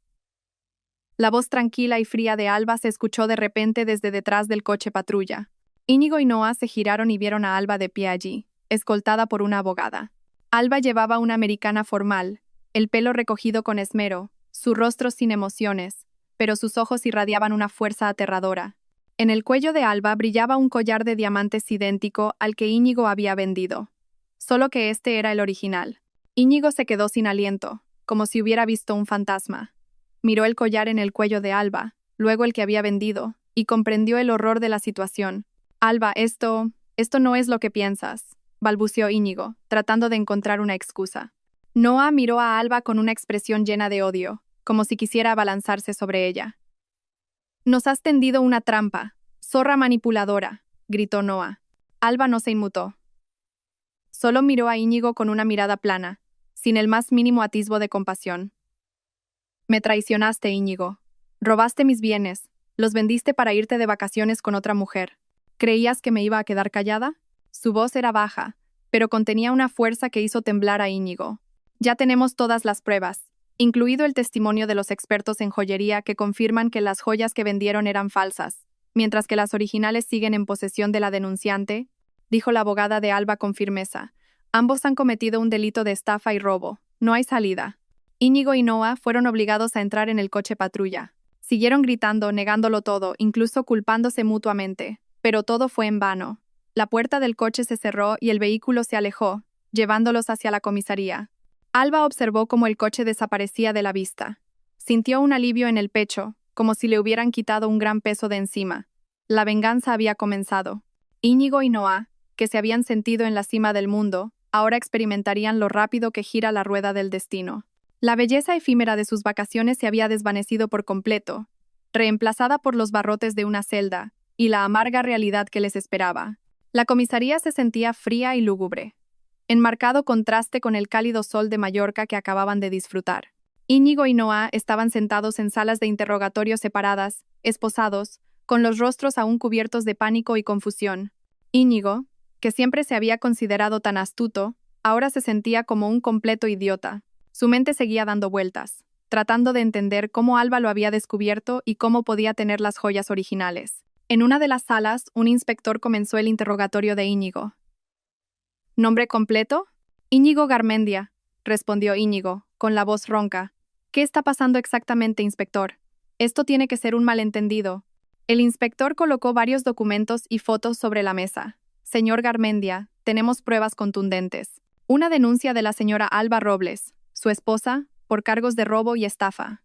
[SPEAKER 1] La voz tranquila y fría de Alba se escuchó de repente desde detrás del coche patrulla. Íñigo y Noah se giraron y vieron a Alba de pie allí, escoltada por una abogada. Alba llevaba una americana formal, el pelo recogido con esmero, su rostro sin emociones, pero sus ojos irradiaban una fuerza aterradora. En el cuello de Alba brillaba un collar de diamantes idéntico al que Íñigo había vendido. Solo que este era el original. Íñigo se quedó sin aliento, como si hubiera visto un fantasma. Miró el collar en el cuello de Alba, luego el que había vendido, y comprendió el horror de la situación. Alba, esto no es lo que piensas, balbuceó Íñigo, tratando de encontrar una excusa. Noah miró a Alba con una expresión llena de odio, como si quisiera abalanzarse sobre ella. Nos has tendido una trampa, zorra manipuladora, gritó Noah. Alba no se inmutó. Solo miró a Íñigo con una mirada plana, sin el más mínimo atisbo de compasión. Me traicionaste, Íñigo. Robaste mis bienes, los vendiste para irte de vacaciones con otra mujer. ¿Creías que me iba a quedar callada? Su voz era baja, pero contenía una fuerza que hizo temblar a Íñigo. Ya tenemos todas las pruebas, incluido el testimonio de los expertos en joyería que confirman que las joyas que vendieron eran falsas, mientras que las originales siguen en posesión de la denunciante, dijo la abogada de Alba con firmeza. Ambos han cometido un delito de estafa y robo. No hay salida. Íñigo y Noah fueron obligados a entrar en el coche patrulla. Siguieron gritando, negándolo todo, incluso culpándose mutuamente. Pero todo fue en vano. La puerta del coche se cerró y el vehículo se alejó, llevándolos hacia la comisaría. Alba observó cómo el coche desaparecía de la vista. Sintió un alivio en el pecho, como si le hubieran quitado un gran peso de encima. La venganza había comenzado. Íñigo y Noah, que se habían sentido en la cima del mundo, ahora experimentarían lo rápido que gira la rueda del destino. La belleza efímera de sus vacaciones se había desvanecido por completo, reemplazada por los barrotes de una celda y la amarga realidad que les esperaba. La comisaría se sentía fría y lúgubre, en marcado contraste con el cálido sol de Mallorca que acababan de disfrutar. Íñigo y Noah estaban sentados en salas de interrogatorio separadas, esposados, con los rostros aún cubiertos de pánico y confusión. Íñigo, que siempre se había considerado tan astuto, ahora se sentía como un completo idiota. Su mente seguía dando vueltas, tratando de entender cómo Alba lo había descubierto y cómo podía tener las joyas originales. En una de las salas, un inspector comenzó el interrogatorio de Íñigo. ¿Nombre completo? Íñigo Garmendia, respondió Íñigo, con la voz ronca. ¿Qué está pasando exactamente, inspector? Esto tiene que ser un malentendido. El inspector colocó varios documentos y fotos sobre la mesa. Señor Garmendia, tenemos pruebas contundentes. Una denuncia de la señora Alba Robles, su esposa, por cargos de robo y estafa.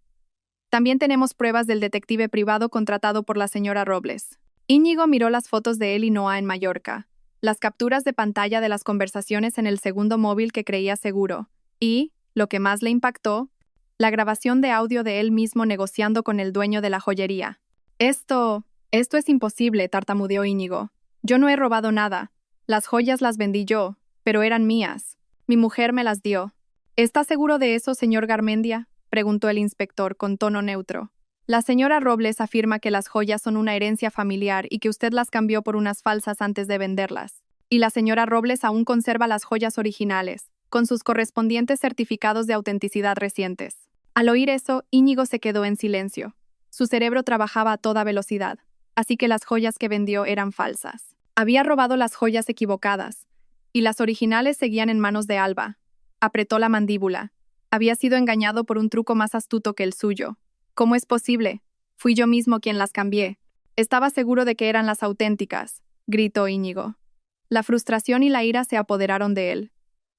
[SPEAKER 1] También tenemos pruebas del detective privado contratado por la señora Robles. Íñigo miró las fotos de él y Noah en Mallorca, las capturas de pantalla de las conversaciones en el segundo móvil que creía seguro, y, lo que más le impactó, la grabación de audio de él mismo negociando con el dueño de la joyería. Esto es imposible, tartamudeó Íñigo. Yo no he robado nada. Las joyas las vendí yo, pero eran mías. Mi mujer me las dio. ¿Está seguro de eso, señor Garmendia?, preguntó el inspector con tono neutro. La señora Robles afirma que las joyas son una herencia familiar y que usted las cambió por unas falsas antes de venderlas. Y la señora Robles aún conserva las joyas originales, con sus correspondientes certificados de autenticidad recientes. Al oír eso, Íñigo se quedó en silencio. Su cerebro trabajaba a toda velocidad, así que las joyas que vendió eran falsas. Había robado las joyas equivocadas, y las originales seguían en manos de Alba. Apretó la mandíbula. Había sido engañado por un truco más astuto que el suyo. ¿Cómo es posible? Fui yo mismo quien las cambié. Estaba seguro de que eran las auténticas, gritó Íñigo. La frustración y la ira se apoderaron de él.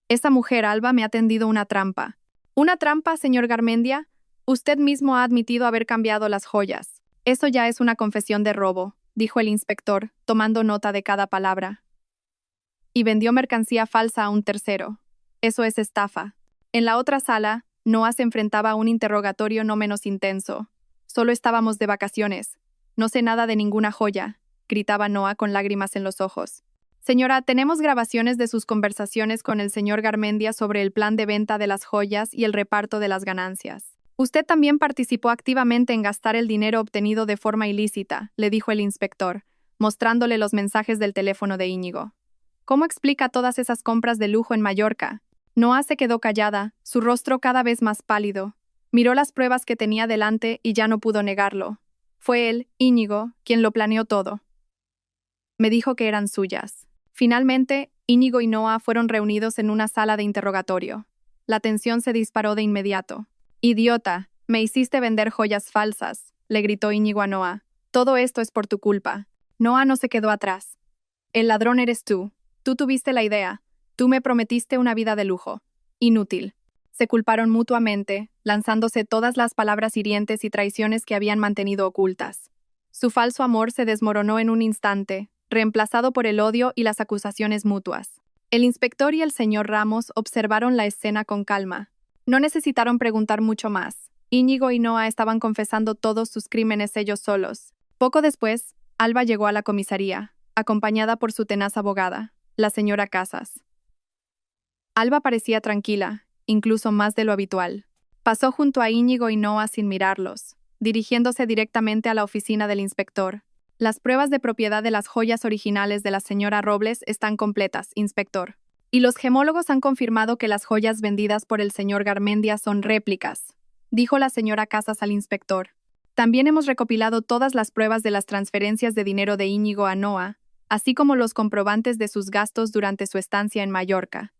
[SPEAKER 1] Esa mujer, Alba, me ha tendido una trampa. ¿Una trampa, señor Garmendia? Usted mismo ha admitido haber cambiado las joyas. Eso ya es una confesión de robo, dijo el inspector, tomando nota de cada palabra. Y vendió mercancía falsa a un tercero. Eso es estafa. En la otra sala, Noah se enfrentaba a un interrogatorio no menos intenso. Solo estábamos de vacaciones. No sé nada de ninguna joya, gritaba Noah con lágrimas en los ojos. Señora, tenemos grabaciones de sus conversaciones con el señor Garmendia sobre el plan de venta de las joyas y el reparto de las ganancias. Usted también participó activamente en gastar el dinero obtenido de forma ilícita, le dijo el inspector, mostrándole los mensajes del teléfono de Íñigo. ¿Cómo explica todas esas compras de lujo en Mallorca? Noah se quedó callada, su rostro cada vez más pálido. Miró las pruebas que tenía delante y ya no pudo negarlo. Fue él, Íñigo, quien lo planeó todo. Me dijo que eran suyas. Finalmente, Íñigo y Noah fueron reunidos en una sala de interrogatorio. La tensión se disparó de inmediato. «Idiota, me hiciste vender joyas falsas», le gritó Íñigo a Noah. «Todo esto es por tu culpa». Noah no se quedó atrás. «El ladrón eres tú. Tú tuviste la idea. Tú me prometiste una vida de lujo. Inútil». Se culparon mutuamente, lanzándose todas las palabras hirientes y traiciones que habían mantenido ocultas. Su falso amor se desmoronó en un instante, reemplazado por el odio y las acusaciones mutuas. El inspector y el señor Ramos observaron la escena con calma. No necesitaron preguntar mucho más. Íñigo y Noah estaban confesando todos sus crímenes ellos solos. Poco después, Alba llegó a la comisaría, acompañada por su tenaz abogada, la señora Casas. Alba parecía tranquila, incluso más de lo habitual. Pasó junto a Íñigo y Noah sin mirarlos, dirigiéndose directamente a la oficina del inspector. Las pruebas de propiedad de las joyas originales de la señora Robles están completas, inspector. Y los gemólogos han confirmado que las joyas vendidas por el señor Garmendia son réplicas, dijo la señora Casas al inspector. También hemos recopilado todas las pruebas de las transferencias de dinero de Íñigo a Noah, así como los comprobantes de sus gastos durante su estancia en Mallorca.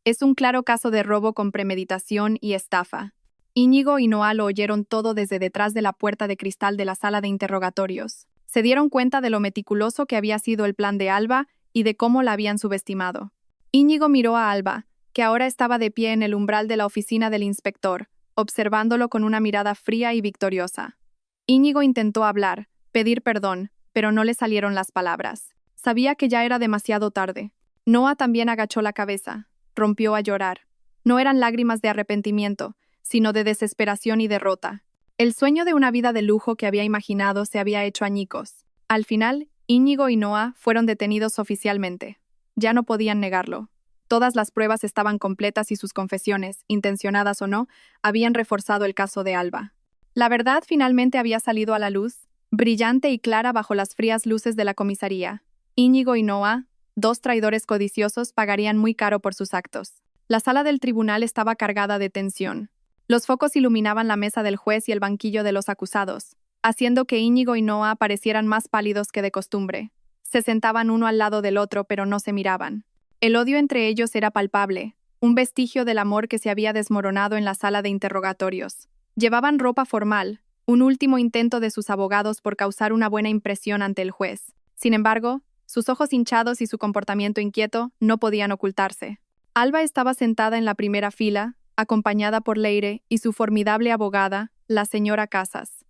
[SPEAKER 1] Es un claro caso de robo con premeditación y estafa. Íñigo y Noah lo oyeron todo desde detrás de la puerta de cristal de la sala de interrogatorios. Se dieron cuenta de lo meticuloso que había sido el plan de Alba y de cómo la habían subestimado. Íñigo miró a Alba, que ahora estaba de pie en el umbral de la oficina del inspector, observándolo con una mirada fría y victoriosa. Íñigo intentó hablar, pedir perdón, pero no le salieron las palabras. Sabía que ya era demasiado tarde. Noah también agachó la cabeza, rompió a llorar. No eran lágrimas de arrepentimiento, sino de desesperación y derrota. El sueño de una vida de lujo que había imaginado se había hecho añicos. Al final, Íñigo y Noah fueron detenidos oficialmente. Ya no podían negarlo. Todas las pruebas estaban completas y sus confesiones, intencionadas o no, habían reforzado el caso de Alba. La verdad finalmente había salido a la luz, brillante y clara bajo las frías luces de la comisaría. Íñigo y Noah, dos traidores codiciosos, pagarían muy caro por sus actos. La sala del tribunal estaba cargada de tensión. Los focos iluminaban la mesa del juez y el banquillo de los acusados, haciendo que Íñigo y Noah parecieran más pálidos que de costumbre. Se sentaban uno al lado del otro, pero no se miraban. El odio entre ellos era palpable, un vestigio del amor que se había desmoronado en la sala de interrogatorios. Llevaban ropa formal, un último intento de sus abogados por causar una buena impresión ante el juez. Sin embargo, sus ojos hinchados y su comportamiento inquieto no podían ocultarse. Alba estaba sentada en la primera fila, acompañada por Leire y su formidable abogada, la señora Casas.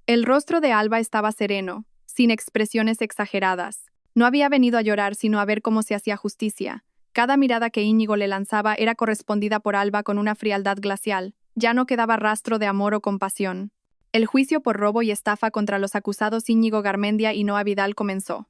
[SPEAKER 1] El rostro de Alba estaba sereno, sin expresiones exageradas. No había venido a llorar, sino a ver cómo se hacía justicia. Cada mirada que Íñigo le lanzaba era correspondida por Alba con una frialdad glacial. Ya no quedaba rastro de amor o compasión. El juicio por robo y estafa contra los acusados Íñigo Garmendia y Noah Vidal comenzó.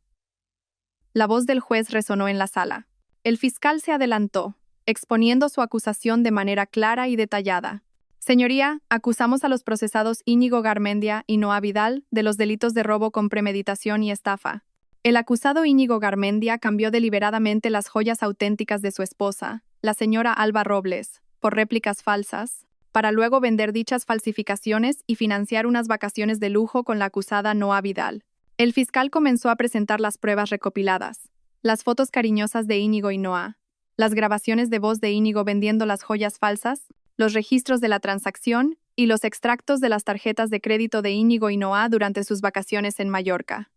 [SPEAKER 1] La voz del juez resonó en la sala. El fiscal se adelantó, exponiendo su acusación de manera clara y detallada. Señoría, acusamos a los procesados Íñigo Garmendia y Noa Vidal de los delitos de robo con premeditación y estafa. El acusado Íñigo Garmendia cambió deliberadamente las joyas auténticas de su esposa, la señora Alba Robles, por réplicas falsas, para luego vender dichas falsificaciones y financiar unas vacaciones de lujo con la acusada Noa Vidal. El fiscal comenzó a presentar las pruebas recopiladas, las fotos cariñosas de Íñigo y Noa, las grabaciones de voz de Íñigo vendiendo las joyas falsas, los registros de la transacción y los extractos de las tarjetas de crédito de Íñigo y Noa durante sus vacaciones en Mallorca.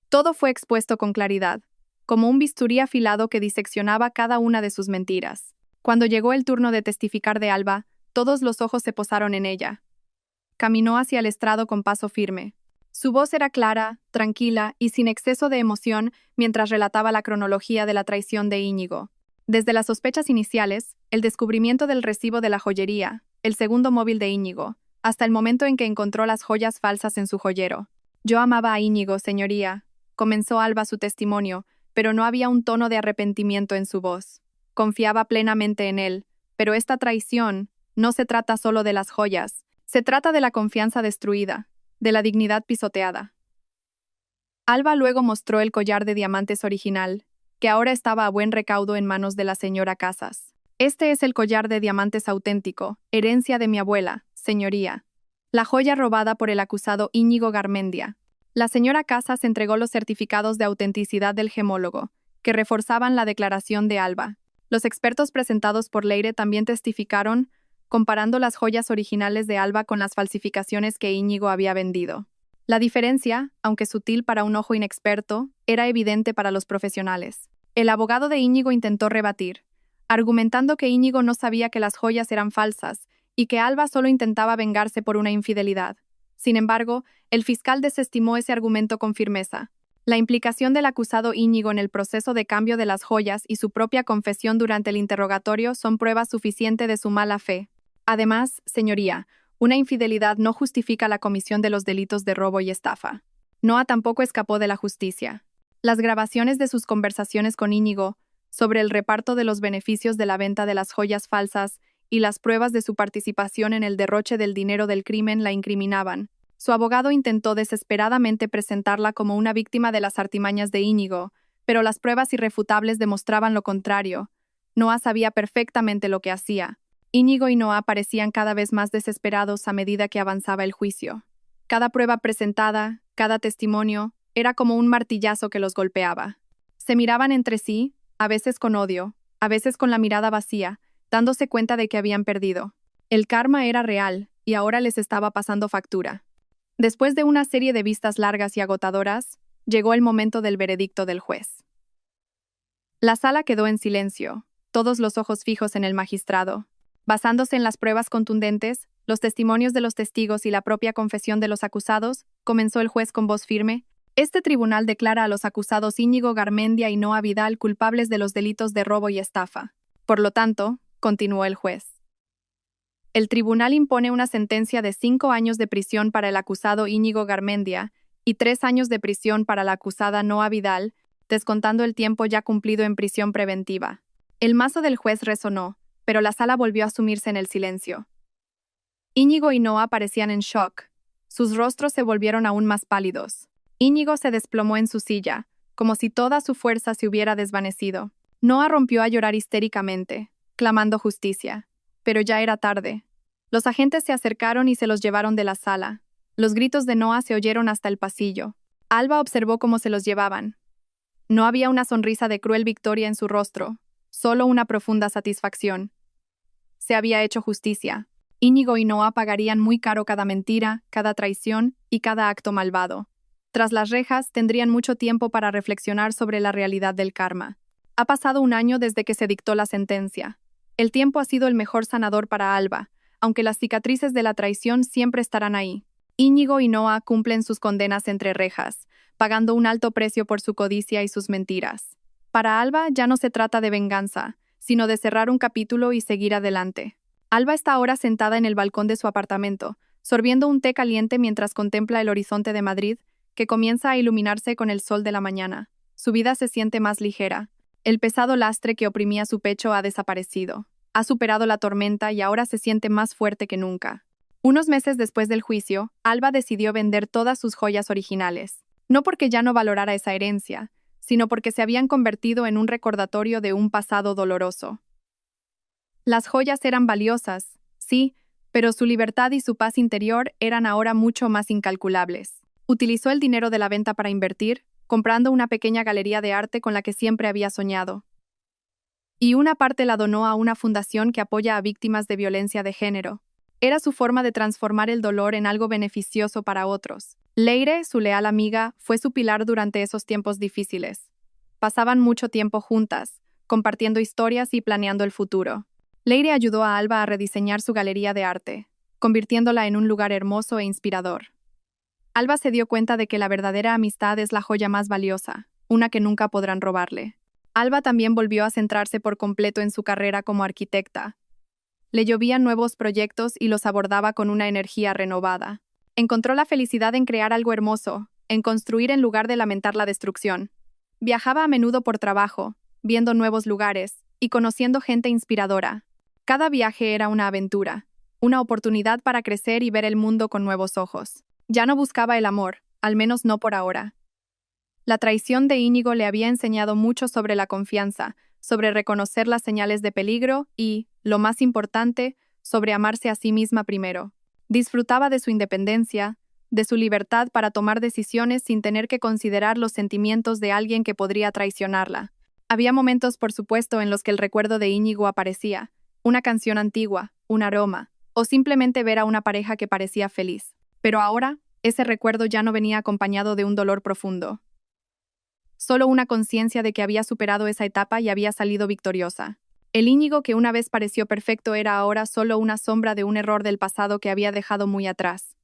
[SPEAKER 1] Todo fue expuesto con claridad, como un bisturí afilado que diseccionaba cada una de sus mentiras. Cuando llegó el turno de testificar de Alba, todos los ojos se posaron en ella. Caminó hacia el estrado con paso firme. Su voz era clara, tranquila y sin exceso de emoción mientras relataba la cronología de la traición de Íñigo. Desde las sospechas iniciales, el descubrimiento del recibo de la joyería, el segundo móvil de Íñigo, hasta el momento en que encontró las joyas falsas en su joyero. Yo amaba a Íñigo, señoría, comenzó Alba su testimonio, pero no había un tono de arrepentimiento en su voz. Confiaba plenamente en él, pero esta traición no se trata solo de las joyas, se trata de la confianza destruida, de la dignidad pisoteada. Alba luego mostró el collar de diamantes original, que ahora estaba a buen recaudo en manos de la señora Casas. Este es el collar de diamantes auténtico, herencia de mi abuela, señoría. La joya robada por el acusado Íñigo Garmendia. La señora Casas entregó los certificados de autenticidad del gemólogo, que reforzaban la declaración de Alba. Los expertos presentados por Leire también testificaron, comparando las joyas originales de Alba con las falsificaciones que Íñigo había vendido. La diferencia, aunque sutil para un ojo inexperto, era evidente para los profesionales. El abogado de Íñigo intentó rebatir, argumentando que Íñigo no sabía que las joyas eran falsas y que Alba solo intentaba vengarse por una infidelidad. Sin embargo, el fiscal desestimó ese argumento con firmeza. La implicación del acusado Íñigo en el proceso de cambio de las joyas y su propia confesión durante el interrogatorio son prueba suficiente de su mala fe. Además, señoría, una infidelidad no justifica la comisión de los delitos de robo y estafa. Noa tampoco escapó de la justicia. Las grabaciones de sus conversaciones con Íñigo sobre el reparto de los beneficios de la venta de las joyas falsas y las pruebas de su participación en el derroche del dinero del crimen la incriminaban. Su abogado intentó desesperadamente presentarla como una víctima de las artimañas de Íñigo, pero las pruebas irrefutables demostraban lo contrario. Noa sabía perfectamente lo que hacía. Íñigo y Noa parecían cada vez más desesperados a medida que avanzaba el juicio. Cada prueba presentada, cada testimonio, era como un martillazo que los golpeaba. Se miraban entre sí, a veces con odio, a veces con la mirada vacía, dándose cuenta de que habían perdido. El karma era real, y ahora les estaba pasando factura. Después de una serie de vistas largas y agotadoras, llegó el momento del veredicto del juez. La sala quedó en silencio, todos los ojos fijos en el magistrado. Basándose en las pruebas contundentes, los testimonios de los testigos y la propia confesión de los acusados, comenzó el juez con voz firme. Este tribunal declara a los acusados Íñigo Garmendia y Noa Vidal culpables de los delitos de robo y estafa. Por lo tanto, continuó el juez, el tribunal impone una sentencia de 5 años de prisión para el acusado Íñigo Garmendia y 3 años de prisión para la acusada Noa Vidal, descontando el tiempo ya cumplido en prisión preventiva. El mazo del juez resonó, pero la sala volvió a sumirse en el silencio. Íñigo y Noa parecían en shock. Sus rostros se volvieron aún más pálidos. Íñigo se desplomó en su silla, como si toda su fuerza se hubiera desvanecido. Noa rompió a llorar histéricamente, clamando justicia. Pero ya era tarde. Los agentes se acercaron y se los llevaron de la sala. Los gritos de Noa se oyeron hasta el pasillo. Alba observó cómo se los llevaban. No había una sonrisa de cruel victoria en su rostro, solo una profunda satisfacción. Se había hecho justicia. Íñigo y Noa pagarían muy caro cada mentira, cada traición y cada acto malvado. Tras las rejas, tendrían mucho tiempo para reflexionar sobre la realidad del karma. Ha pasado un año desde que se dictó la sentencia. El tiempo ha sido el mejor sanador para Alba, aunque las cicatrices de la traición siempre estarán ahí. Íñigo y Noa cumplen sus condenas entre rejas, pagando un alto precio por su codicia y sus mentiras. Para Alba ya no se trata de venganza, sino de cerrar un capítulo y seguir adelante. Alba está ahora sentada en el balcón de su apartamento, sorbiendo un té caliente mientras contempla el horizonte de Madrid, que comienza a iluminarse con el sol de la mañana. Su vida se siente más ligera. El pesado lastre que oprimía su pecho ha desaparecido. Ha superado la tormenta y ahora se siente más fuerte que nunca. Unos meses después del juicio, Alba decidió vender todas sus joyas originales. No porque ya no valorara esa herencia, sino porque se habían convertido en un recordatorio de un pasado doloroso. Las joyas eran valiosas, sí, pero su libertad y su paz interior eran ahora mucho más incalculables. Utilizó el dinero de la venta para invertir, comprando una pequeña galería de arte con la que siempre había soñado. Y una parte la donó a una fundación que apoya a víctimas de violencia de género. Era su forma de transformar el dolor en algo beneficioso para otros. Leire, su leal amiga, fue su pilar durante esos tiempos difíciles. Pasaban mucho tiempo juntas, compartiendo historias y planeando el futuro. Leire ayudó a Alba a rediseñar su galería de arte, convirtiéndola en un lugar hermoso e inspirador. Alba se dio cuenta de que la verdadera amistad es la joya más valiosa, una que nunca podrán robarle. Alba también volvió a centrarse por completo en su carrera como arquitecta. Le llovían nuevos proyectos y los abordaba con una energía renovada. Encontró la felicidad en crear algo hermoso, en construir en lugar de lamentar la destrucción. Viajaba a menudo por trabajo, viendo nuevos lugares y conociendo gente inspiradora. Cada viaje era una aventura, una oportunidad para crecer y ver el mundo con nuevos ojos. Ya no buscaba el amor, al menos no por ahora. La traición de Íñigo le había enseñado mucho sobre la confianza, sobre reconocer las señales de peligro y, lo más importante, sobre amarse a sí misma primero. Disfrutaba de su independencia, de su libertad para tomar decisiones sin tener que considerar los sentimientos de alguien que podría traicionarla. Había momentos, por supuesto, en los que el recuerdo de Íñigo aparecía, una canción antigua, un aroma, o simplemente ver a una pareja que parecía feliz. Pero ahora, ese recuerdo ya no venía acompañado de un dolor profundo. Solo una conciencia de que había superado esa etapa y había salido victoriosa. El Íñigo que una vez pareció perfecto era ahora solo una sombra de un error del pasado que había dejado muy atrás.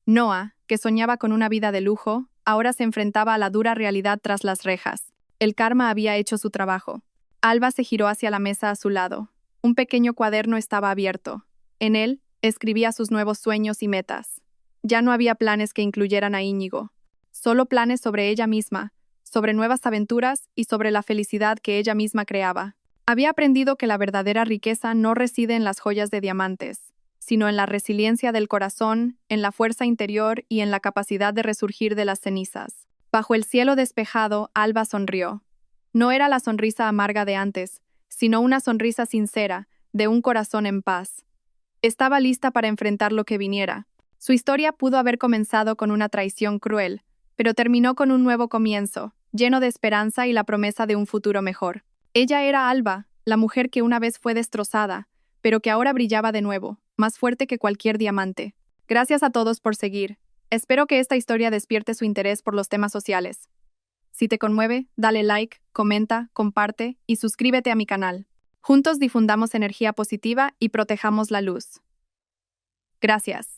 [SPEAKER 1] Noah, que soñaba con una vida de lujo, ahora se enfrentaba a la dura realidad tras las rejas. El karma había hecho su trabajo. Alba se giró hacia la mesa a su lado. Un pequeño cuaderno estaba abierto. En él, escribía sus nuevos sueños y metas. Ya no había planes que incluyeran a Íñigo. Solo planes sobre ella misma, sobre nuevas aventuras y sobre la felicidad que ella misma creaba. Había aprendido que la verdadera riqueza no reside en las joyas de diamantes, sino en la resiliencia del corazón, en la fuerza interior y en la capacidad de resurgir de las cenizas. Bajo el cielo despejado, Alba sonrió. No era la sonrisa amarga de antes, sino una sonrisa sincera, de un corazón en paz. Estaba lista para enfrentar lo que viniera. Su historia pudo haber comenzado con una traición cruel, pero terminó con un nuevo comienzo, lleno de esperanza y la promesa de un futuro mejor. Ella era Alba, la mujer que una vez fue destrozada, pero que ahora brillaba de nuevo, más fuerte que cualquier diamante. Gracias a todos por seguir. Espero que esta historia despierte su interés por los temas sociales. Si te conmueve, dale like, comenta, comparte y suscríbete a mi canal. Juntos difundamos energía positiva y protejamos la luz. Gracias.